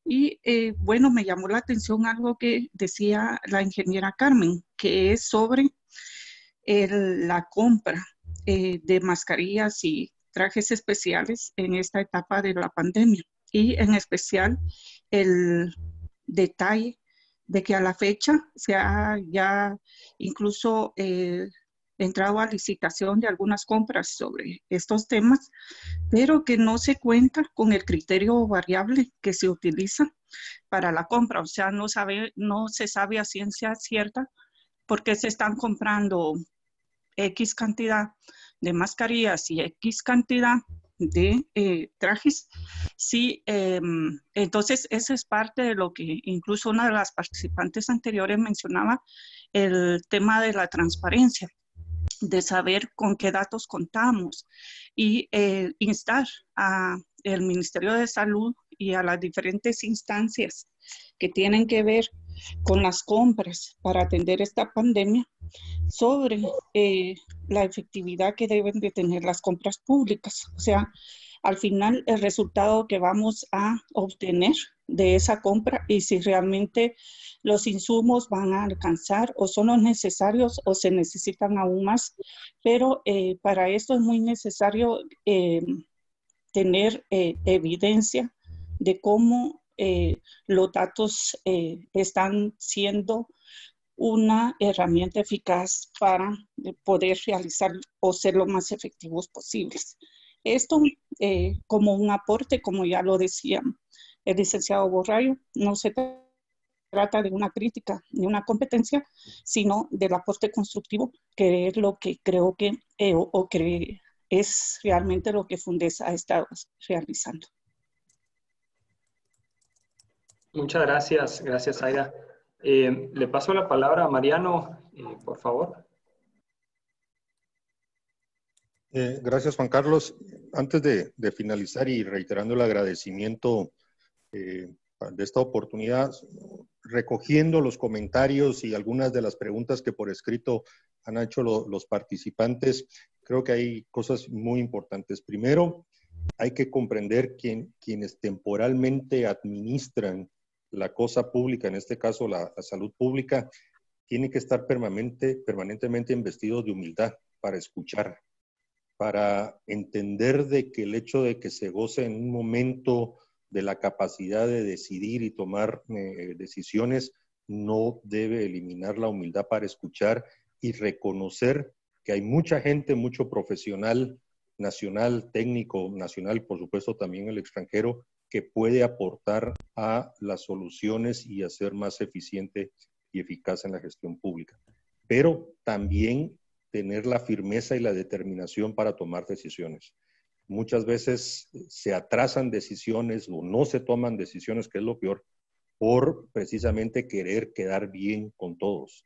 Y bueno, me llamó la atención algo que decía la ingeniera Carmen, que es sobre la compra de mascarillas y trajes especiales en esta etapa de la pandemia. Y en especial el detalle de que a la fecha se ha ya incluso entrado a licitación de algunas compras sobre estos temas, pero que no se cuenta con el criterio variable que se utiliza para la compra. O sea, no se sabe a ciencia cierta por qué se están comprando X cantidad de mascarillas y X cantidad de trajes. Sí, entonces eso es parte de lo que incluso una de las participantes anteriores mencionaba, el tema de la transparencia, de saber con qué datos contamos y instar al Ministerio de Salud y a las diferentes instancias que tienen que ver con las compras para atender esta pandemia sobre la efectividad que deben de tener las compras públicas. O sea, al final el resultado que vamos a obtener de esa compra y si realmente los insumos van a alcanzar o son los necesarios o se necesitan aún más. Pero para esto es muy necesario tener evidencia de cómo los datos están siendo una herramienta eficaz para poder realizar o ser lo más efectivos posibles. Esto como un aporte, como ya lo decía el licenciado Borrayo, no se trata de una crítica ni una competencia, sino del aporte constructivo, que es lo que creo que, que es realmente lo que Fundesa ha estado realizando. Muchas gracias. Gracias, Aida. Le paso la palabra a Mariano, por favor. Gracias, Juan Carlos. Antes de finalizar y reiterando el agradecimiento de esta oportunidad, recogiendo los comentarios y algunas de las preguntas que por escrito han hecho los participantes, creo que hay cosas muy importantes. Primero, hay que comprender quienes temporalmente administran la cosa pública, en este caso la salud pública, tienen que estar permanentemente investidos de humildad para escuchar, para entender de que el hecho de que se goce en un momento de la capacidad de decidir y tomar decisiones no debe eliminar la humildad para escuchar y reconocer que hay mucha gente, mucho profesional nacional, técnico nacional, por supuesto también el extranjero, que puede aportar a las soluciones y hacer más eficiente y eficaz en la gestión pública. Pero también tener la firmeza y la determinación para tomar decisiones. Muchas veces se atrasan decisiones o no se toman decisiones, que es lo peor, por precisamente querer quedar bien con todos.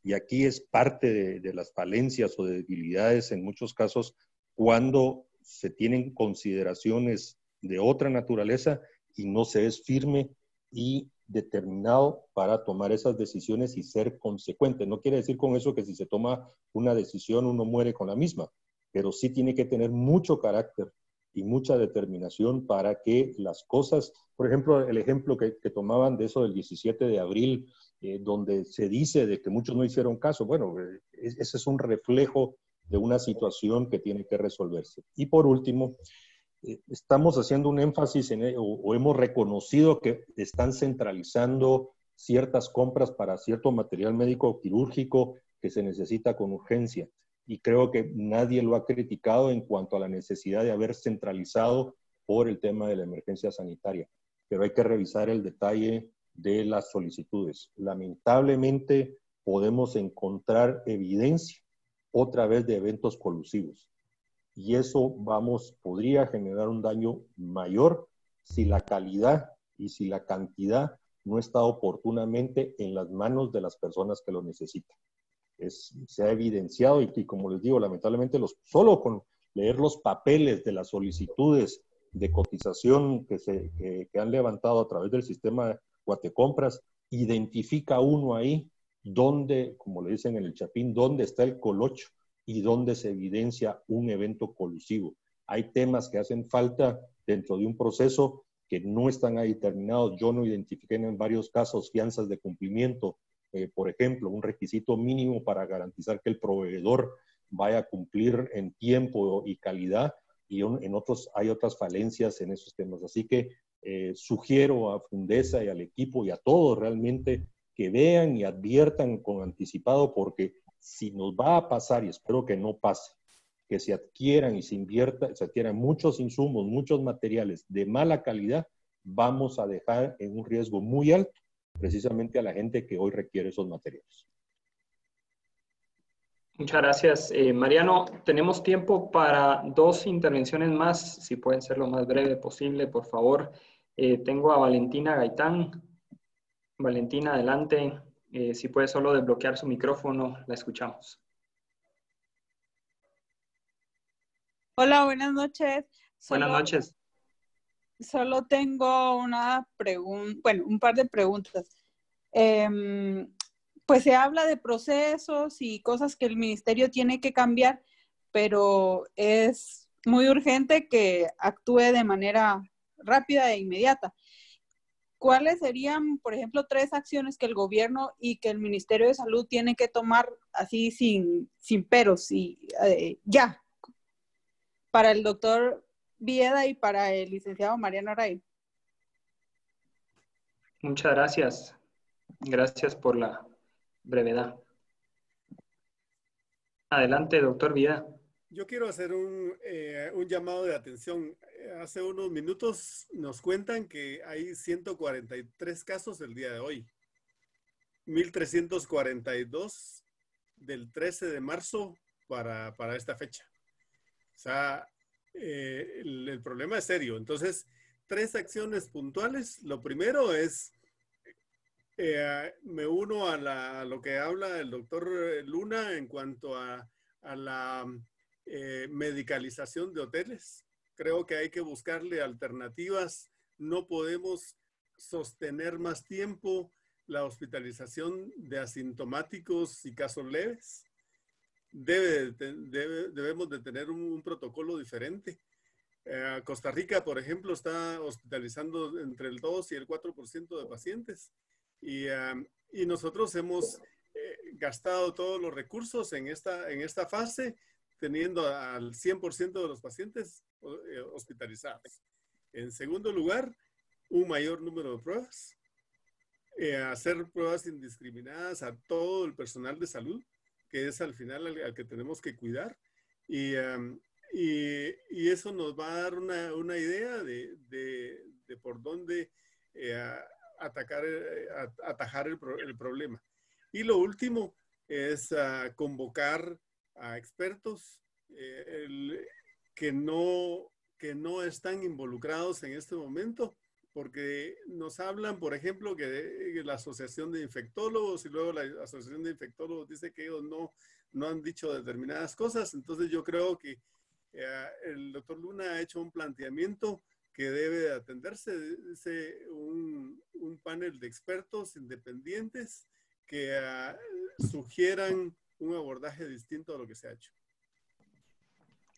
Y aquí es parte de las falencias o de debilidades en muchos casos cuando se tienen consideraciones de otra naturaleza y no se es firme y determinado para tomar esas decisiones y ser consecuente. No quiere decir con eso que si se toma una decisión uno muere con la misma, pero sí tiene que tener mucho carácter y mucha determinación para que las cosas, por ejemplo, el ejemplo que tomaban de eso del 17 de abril, donde se dice de que muchos no hicieron caso, bueno, ese es un reflejo de una situación que tiene que resolverse. Y por último, estamos haciendo un énfasis o hemos reconocido que están centralizando ciertas compras para cierto material médico quirúrgico que se necesita con urgencia. Y creo que nadie lo ha criticado en cuanto a la necesidad de haber centralizado por el tema de la emergencia sanitaria. Pero hay que revisar el detalle de las solicitudes. Lamentablemente podemos encontrar evidencia otra vez de eventos colusivos. Y eso, podría generar un daño mayor si la calidad y si la cantidad no está oportunamente en las manos de las personas que lo necesitan. Se ha evidenciado y como les digo, lamentablemente solo con leer los papeles de las solicitudes de cotización que han levantado a través del sistema Guatecompras, identifica uno ahí dónde, como le dicen en el Chapín, dónde está el colocho y dónde se evidencia un evento colusivo. Hay temas que hacen falta dentro de un proceso que no están ahí terminados. Yo no identifiqué en varios casos fianzas de cumplimiento, por ejemplo, un requisito mínimo para garantizar que el proveedor vaya a cumplir en tiempo y calidad, y en otros hay otras falencias en esos temas. Así que sugiero a Fundesa y al equipo y a todos realmente que vean y adviertan con anticipado, porque si nos va a pasar, y espero que no pase, que se adquieran y se adquieran muchos insumos, muchos materiales de mala calidad, vamos a dejar en un riesgo muy alto precisamente a la gente que hoy requiere esos materiales. Muchas gracias, Mariano. Tenemos tiempo para 2 intervenciones más, si pueden ser lo más breve posible, por favor. Tengo a Valentina Gaitán. Valentina, adelante. Si puede solo desbloquear su micrófono, la escuchamos. Hola, buenas noches. Buenas noches. Solo tengo una pregunta, bueno, un par de preguntas. Pues se habla de procesos y cosas que el ministerio tiene que cambiar, pero es muy urgente que actúe de manera rápida e inmediata. ¿Cuáles serían, por ejemplo, 3 acciones que el gobierno y que el Ministerio de Salud tiene que tomar así sin peros y ya, para el doctor Vieda y para el licenciado Mariano Aray? Muchas gracias. Gracias por la brevedad. Adelante, doctor Vieda. Yo quiero hacer un llamado de atención. Hace unos minutos nos cuentan que hay 143 casos el día de hoy. 1,342 del 13 de marzo para esta fecha. O sea, el problema es serio. Entonces, 3 acciones puntuales. Lo primero es, me uno a lo que habla el doctor Luna en cuanto a la medicalización de hoteles. Creo que hay que buscarle alternativas. No podemos sostener más tiempo la hospitalización de asintomáticos y casos leves. Debemos de tener un protocolo diferente. Costa Rica, por ejemplo, está hospitalizando entre el 2 y el 4% de pacientes. Y nosotros hemos gastado todos los recursos en esta fase, teniendo al 100% de los pacientes hospitalizados. En segundo lugar, un mayor número de pruebas. Hacer pruebas indiscriminadas a todo el personal de salud, que es al final al que tenemos que cuidar. Y eso nos va a dar una idea de por dónde atajar el problema. Y lo último es convocar a expertos que no están involucrados en este momento, porque nos hablan, por ejemplo, que la Asociación de Infectólogos, y luego la Asociación de Infectólogos dice que ellos no han dicho determinadas cosas. Entonces yo creo que el doctor Luna ha hecho un planteamiento que debe de atenderse, un panel de expertos independientes que sugieran un abordaje distinto a lo que se ha hecho.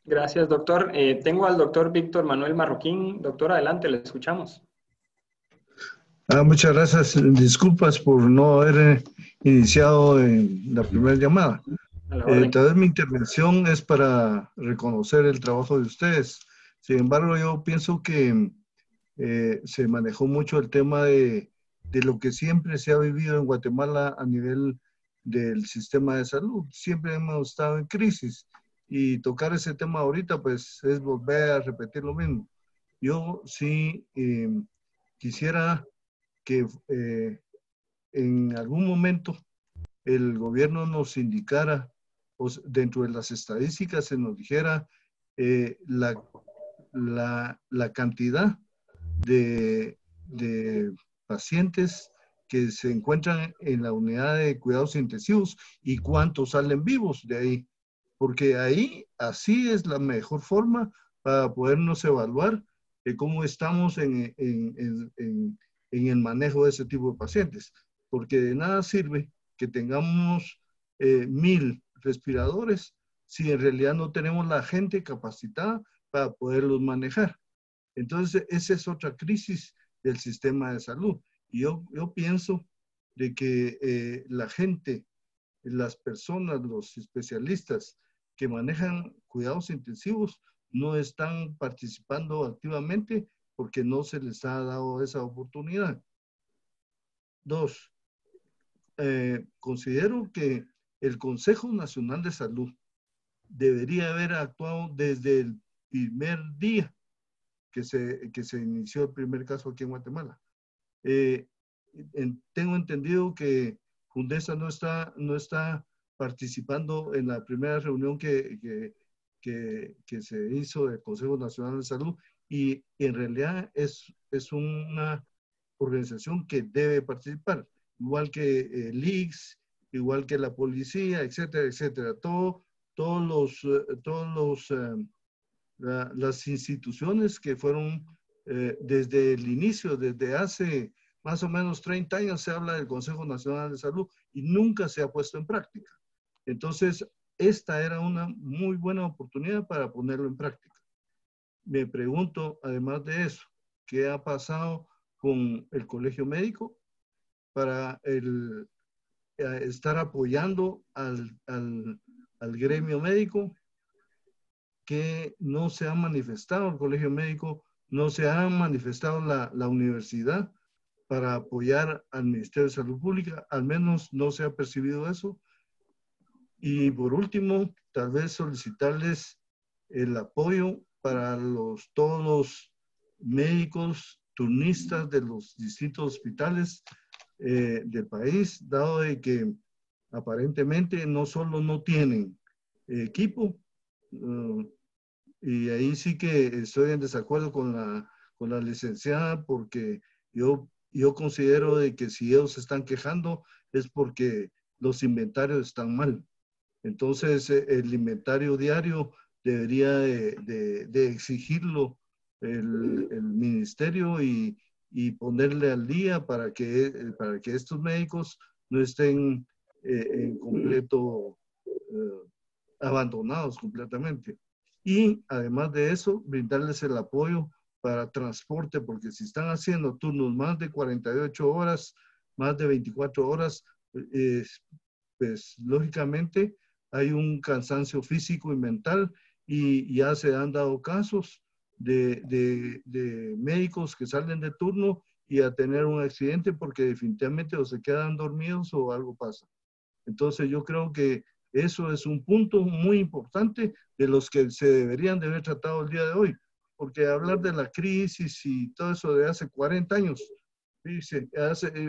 Gracias, doctor. Tengo al doctor Víctor Manuel Marroquín. Doctor, adelante, le escuchamos. Muchas gracias. Disculpas por no haber iniciado en la primera llamada. Tal vez mi intervención es para reconocer el trabajo de ustedes. Sin embargo, yo pienso que se manejó mucho el tema de lo que siempre se ha vivido en Guatemala a nivel del sistema de salud. Siempre hemos estado en crisis y tocar ese tema ahorita pues es volver a repetir lo mismo. Yo sí quisiera que en algún momento el gobierno nos indicara, pues, dentro de las estadísticas se nos dijera la cantidad de pacientes que se encuentran en la unidad de cuidados intensivos y cuántos salen vivos de ahí, porque ahí así es la mejor forma para podernos evaluar de cómo estamos en el manejo de ese tipo de pacientes, porque de nada sirve que tengamos 1000 respiradores si en realidad no tenemos la gente capacitada para poderlos manejar. Entonces, esa es otra crisis del sistema de salud. Y yo pienso de que la gente, las personas, los especialistas que manejan cuidados intensivos no están participando activamente porque no se les ha dado esa oportunidad. 2, considero que el Consejo Nacional de Salud debería haber actuado desde el primer día que se inició el primer caso aquí en Guatemala. Tengo entendido que Fundesa no está participando en la primera reunión que se hizo del Consejo Nacional de Salud, y en realidad es una organización que debe participar, igual que el ICS, igual que la policía, etcétera, etcétera. Las instituciones que fueron desde el inicio, desde hace más o menos 30 años se habla del Consejo Nacional de Salud y nunca se ha puesto en práctica. Entonces, esta era una muy buena oportunidad para ponerlo en práctica. Me pregunto, además de eso, ¿qué ha pasado con el colegio médico para estar apoyando al gremio médico? Que no se ha manifestado el colegio médico, no se ha manifestado la universidad para apoyar al Ministerio de Salud Pública, al menos no se ha percibido eso. Y por último, tal vez solicitarles el apoyo para todos los médicos turnistas de los distintos hospitales del país, dado de que aparentemente no solo no tienen equipo, y ahí sí que estoy en desacuerdo con la licenciada, porque yo considero de que si ellos se están quejando es porque los inventarios están mal. Entonces, el inventario diario debería de exigirlo el ministerio y ponerle al día para que estos médicos no estén en completo abandonados completamente. Y además de eso, brindarles el apoyo para transporte, porque si están haciendo turnos más de 48 horas, más de 24 horas, pues lógicamente hay un cansancio físico y mental, y ya se han dado casos de médicos que salen de turno y a tener un accidente porque definitivamente o se quedan dormidos o algo pasa. Entonces yo creo que eso es un punto muy importante de los que se deberían de haber tratado el día de hoy, porque hablar de la crisis y todo eso de hace 40 años, dice,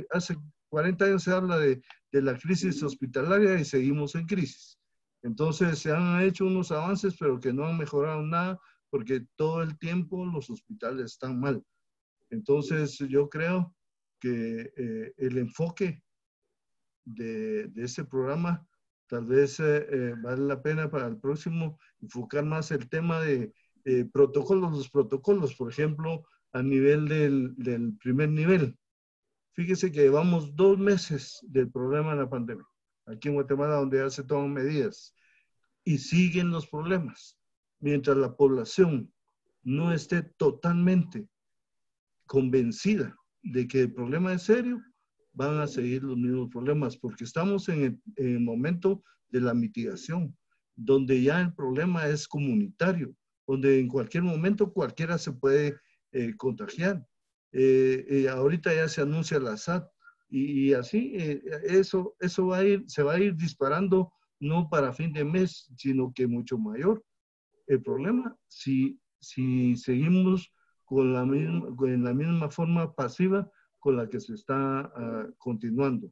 hace 40 años se habla de la crisis hospitalaria y seguimos en crisis. Entonces se han hecho unos avances, pero que no han mejorado nada porque todo el tiempo los hospitales están mal. Entonces yo creo que el enfoque de ese programa tal vez vale la pena para el próximo enfocar más el tema de protocolos, los protocolos, por ejemplo, a nivel del primer nivel. Fíjese que llevamos 2 meses del problema de la pandemia, aquí en Guatemala, donde ya se toman medidas, y siguen los problemas. Mientras la población no esté totalmente convencida de que el problema es serio, van a seguir los mismos problemas, porque estamos en el momento de la mitigación, donde ya el problema es comunitario, donde en cualquier momento cualquiera se puede contagiar. Ahorita ya se anuncia la SAT y así eso se va a ir disparando, no para fin de mes, sino que mucho mayor. El problema, si seguimos con la misma forma pasiva con la que se está continuando.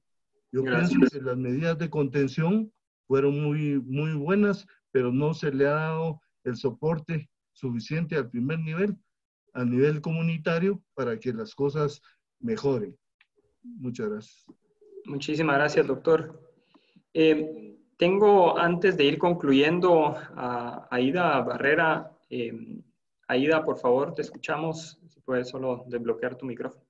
Yo pienso que las medidas de contención fueron muy buenas, pero no se le ha dado el soporte suficiente al primer nivel, a nivel comunitario, para que las cosas mejoren. Muchas gracias. Muchísimas gracias, doctor. Tengo, antes de ir concluyendo, a Aida Barrera. Aida, por favor, te escuchamos. Si puedes solo desbloquear tu micrófono.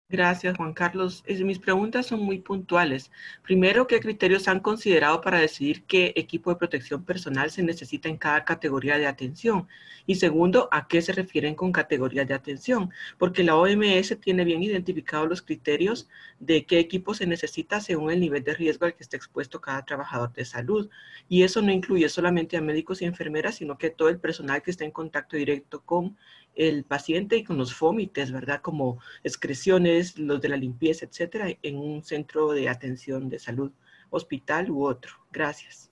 Gracias, Juan Carlos. Mis preguntas son muy puntuales. Primero, ¿qué criterios han considerado para decidir qué equipo de protección personal se necesita en cada categoría de atención? Y segundo, ¿a qué se refieren con categorías de atención? Porque la OMS tiene bien identificados los criterios de qué equipo se necesita según el nivel de riesgo al que esté expuesto cada trabajador de salud. Y eso no incluye solamente a médicos y enfermeras, sino que todo el personal que está en contacto directo con el paciente y con los fómites, ¿verdad? Como excreciones, los de la limpieza, etcétera, en un centro de atención de salud, hospital u otro. Gracias.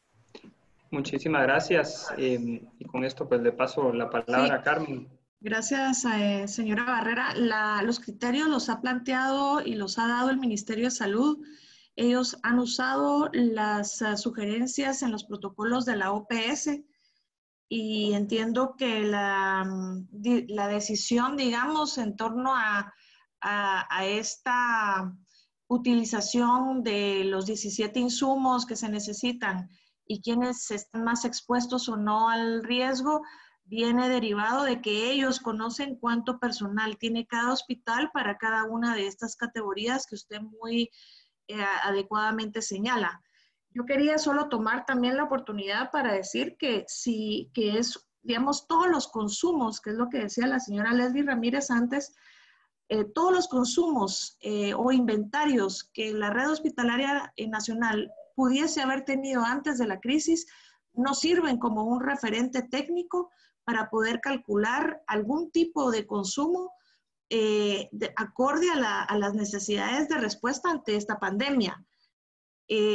Muchísimas gracias. Y con esto pues le paso la palabra a Carmen. Gracias, señora Barrera. Los criterios los ha planteado y los ha dado el Ministerio de Salud. Ellos han usado las sugerencias en los protocolos de la OPS. Y entiendo que la decisión, digamos, en torno a esta utilización de los 17 insumos que se necesitan y quienes están más expuestos o no al riesgo, viene derivado de que ellos conocen cuánto personal tiene cada hospital para cada una de estas categorías que usted muy adecuadamente señala. Yo quería solo tomar también la oportunidad para decir que es, digamos, todos los consumos, que es lo que decía la señora Leslie Ramírez antes, todos los consumos o inventarios que la red hospitalaria nacional pudiese haber tenido antes de la crisis, nos sirven como un referente técnico para poder calcular algún tipo de consumo acorde a las necesidades de respuesta ante esta pandemia.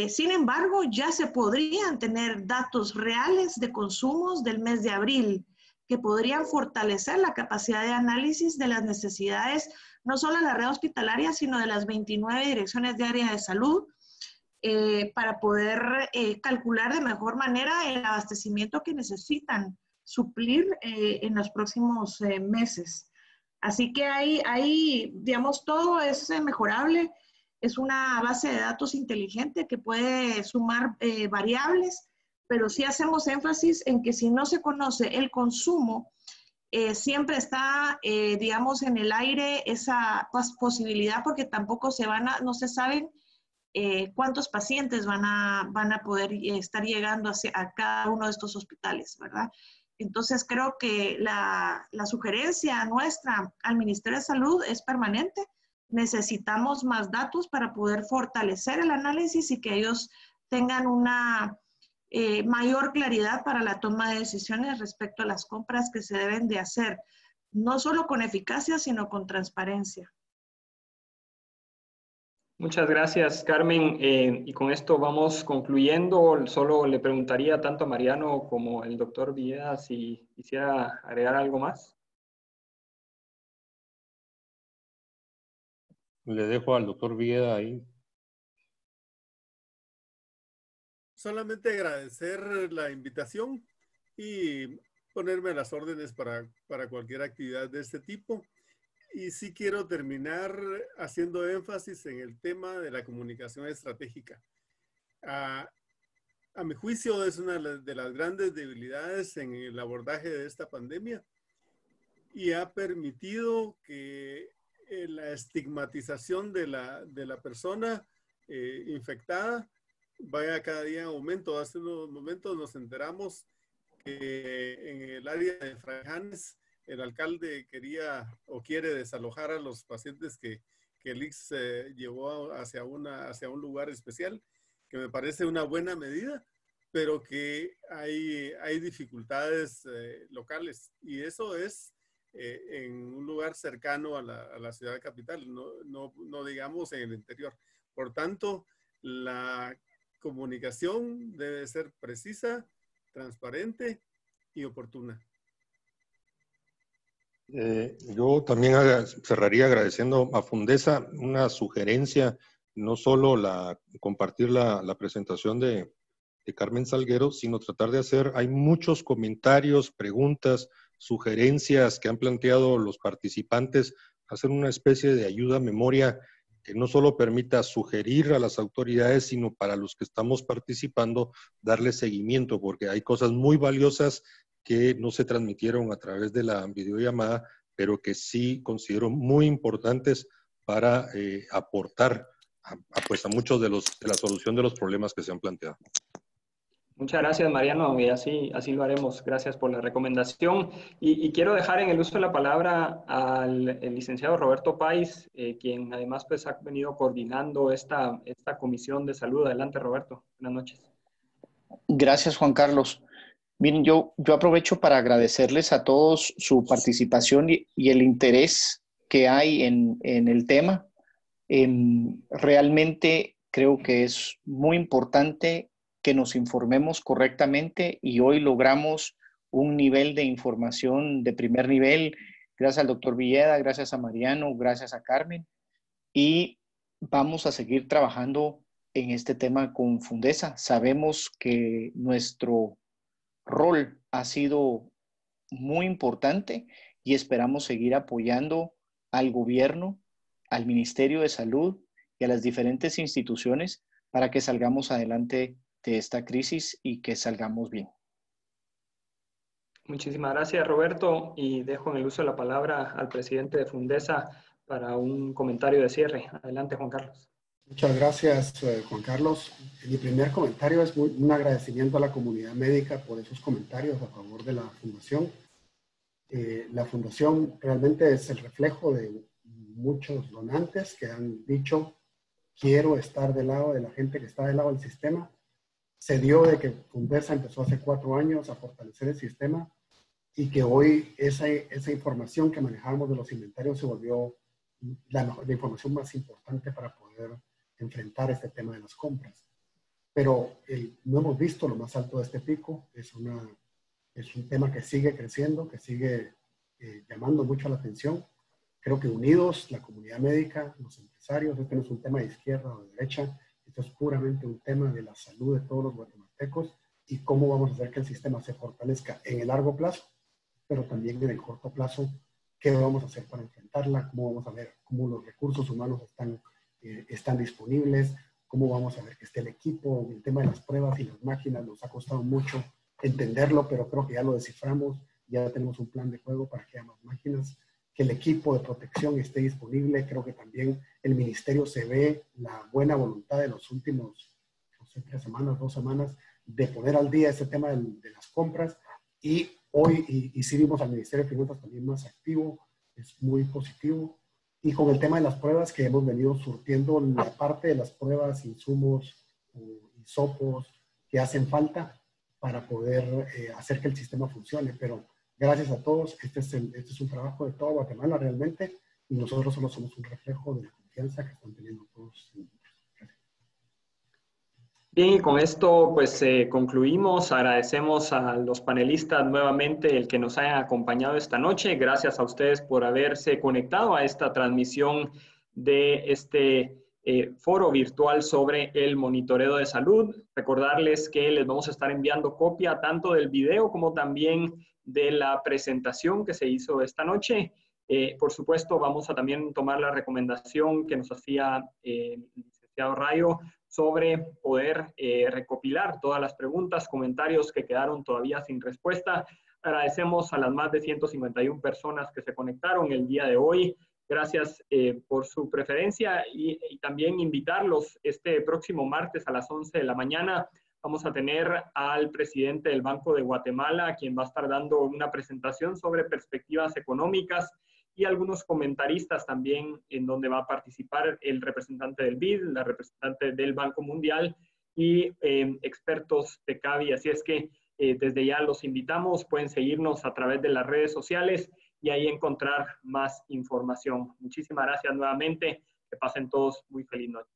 Sin embargo, ya se podrían tener datos reales de consumos del mes de abril que podrían fortalecer la capacidad de análisis de las necesidades, no solo de la red hospitalaria, sino de las 29 direcciones de área de salud, para poder calcular de mejor manera el abastecimiento que necesitan suplir en los próximos meses. Así que ahí, digamos, todo es mejorable. Es una base de datos inteligente que puede sumar variables, pero sí hacemos énfasis en que si no se conoce el consumo, siempre está, digamos, en el aire esa posibilidad, porque tampoco no se saben cuántos pacientes van a poder estar llegando a cada uno de estos hospitales, ¿verdad? Entonces creo que la sugerencia nuestra al Ministerio de Salud es permanente. Necesitamos más datos para poder fortalecer el análisis y que ellos tengan una mayor claridad para la toma de decisiones respecto a las compras que se deben de hacer, no solo con eficacia, sino con transparencia. Muchas gracias, Carmen. Y con esto vamos concluyendo. Solo le preguntaría tanto a Mariano como al doctor Villeda si quisiera agregar algo más. Le dejo al doctor Villeda ahí solamente agradecer la invitación y ponerme a las órdenes para cualquier actividad de este tipo. Y sí quiero terminar haciendo énfasis en el tema de la comunicación estratégica. A mi juicio es una de las grandes debilidades en el abordaje de esta pandemia y ha permitido que la estigmatización de la persona infectada vaya cada día en aumento. Hace unos momentos nos enteramos que en el área de Fraijanes el alcalde quería o quiere desalojar a los pacientes que el IX llevó hacia un lugar especial, que me parece una buena medida, pero que hay dificultades locales, y eso es en un lugar cercano a la ciudad capital, no digamos en el interior. Por tanto, la comunicación debe ser precisa, transparente y oportuna. Yo también cerraría agradeciendo a Fundesa una sugerencia, no solo compartir la presentación de Carmen Salguero, sino tratar de hay muchos comentarios, preguntas, sugerencias que han planteado los participantes, hacer una especie de ayuda a memoria que no solo permita sugerir a las autoridades, sino para los que estamos participando, darle seguimiento, porque hay cosas muy valiosas que no se transmitieron a través de la videollamada, pero que sí considero muy importantes para aportar a muchos de la solución de los problemas que se han planteado. Muchas gracias, Mariano, y así lo haremos. Gracias por la recomendación. Y quiero dejar en el uso de la palabra al licenciado Roberto Páez, quien además pues, ha venido coordinando esta comisión de salud. Adelante, Roberto. Buenas noches. Gracias, Juan Carlos. Miren, yo aprovecho para agradecerles a todos su participación y el interés que hay en el tema. Realmente creo que es muy importante que nos informemos correctamente, y hoy logramos un nivel de información de primer nivel, gracias al doctor Villeda, gracias a Mariano, gracias a Carmen, y vamos a seguir trabajando en este tema con Fundesa. Sabemos que nuestro rol ha sido muy importante y esperamos seguir apoyando al gobierno, al Ministerio de Salud y a las diferentes instituciones para que salgamos adelante de esta crisis y que salgamos bien. Muchísimas gracias, Roberto, y dejo en el uso de la palabra al presidente de Fundesa para un comentario de cierre. Adelante, Juan Carlos. Muchas gracias, Juan Carlos. Mi primer comentario es un agradecimiento a la comunidad médica por esos comentarios a favor de la Fundación. La Fundación realmente es el reflejo de muchos donantes que han dicho, quiero estar del lado de la gente que está del lado del sistema. Se dio de que Fundesa empezó hace 4 años a fortalecer el sistema y que hoy esa información que manejábamos de los inventarios se volvió la información más importante para poder enfrentar este tema de las compras. Pero no hemos visto lo más alto de este pico. Es un tema que sigue creciendo, que sigue llamando mucho la atención. Creo que unidos, la comunidad médica, los empresarios, este no es un tema de izquierda o de derecha, esto es puramente un tema de la salud de todos los guatemaltecos y cómo vamos a hacer que el sistema se fortalezca en el largo plazo, pero también en el corto plazo, qué vamos a hacer para enfrentarla, cómo vamos a ver cómo los recursos humanos están disponibles, cómo vamos a ver que esté el equipo, el tema de las pruebas y las máquinas nos ha costado mucho entenderlo, pero creo que ya lo desciframos, ya tenemos un plan de juego para que haya más máquinas, que el equipo de protección esté disponible. Creo que también el ministerio se ve la buena voluntad de los últimos, no sé, 3 semanas, 2 semanas, de poner al día ese tema de las compras, y hoy, y sí vimos al Ministerio de Finanzas también más activo, es muy positivo. Y con el tema de las pruebas que hemos venido surtiendo, la parte de las pruebas, insumos, hisopos que hacen falta para poder hacer que el sistema funcione. Pero gracias a todos, este es un trabajo de toda Guatemala realmente, y nosotros solo somos un reflejo de la confianza que están teniendo todos. Bien, y con esto pues concluimos. Agradecemos a los panelistas nuevamente el que nos hayan acompañado esta noche. Gracias a ustedes por haberse conectado a esta transmisión de este foro virtual sobre el monitoreo de salud. Recordarles que les vamos a estar enviando copia tanto del video como también de la presentación que se hizo esta noche. Por supuesto, vamos a también tomar la recomendación que nos hacía el licenciado Rayo sobre poder recopilar todas las preguntas, comentarios que quedaron todavía sin respuesta. Agradecemos a las más de 151 personas que se conectaron el día de hoy. Gracias por su preferencia y también invitarlos este próximo martes a las 11 de la mañana. Vamos a tener al presidente del Banco de Guatemala, quien va a estar dando una presentación sobre perspectivas económicas, y algunos comentaristas también, en donde va a participar el representante del BID, la representante del Banco Mundial y expertos de CABI. Así es que desde ya los invitamos, pueden seguirnos a través de las redes sociales y ahí encontrar más información. Muchísimas gracias nuevamente, que pasen todos muy feliz noche.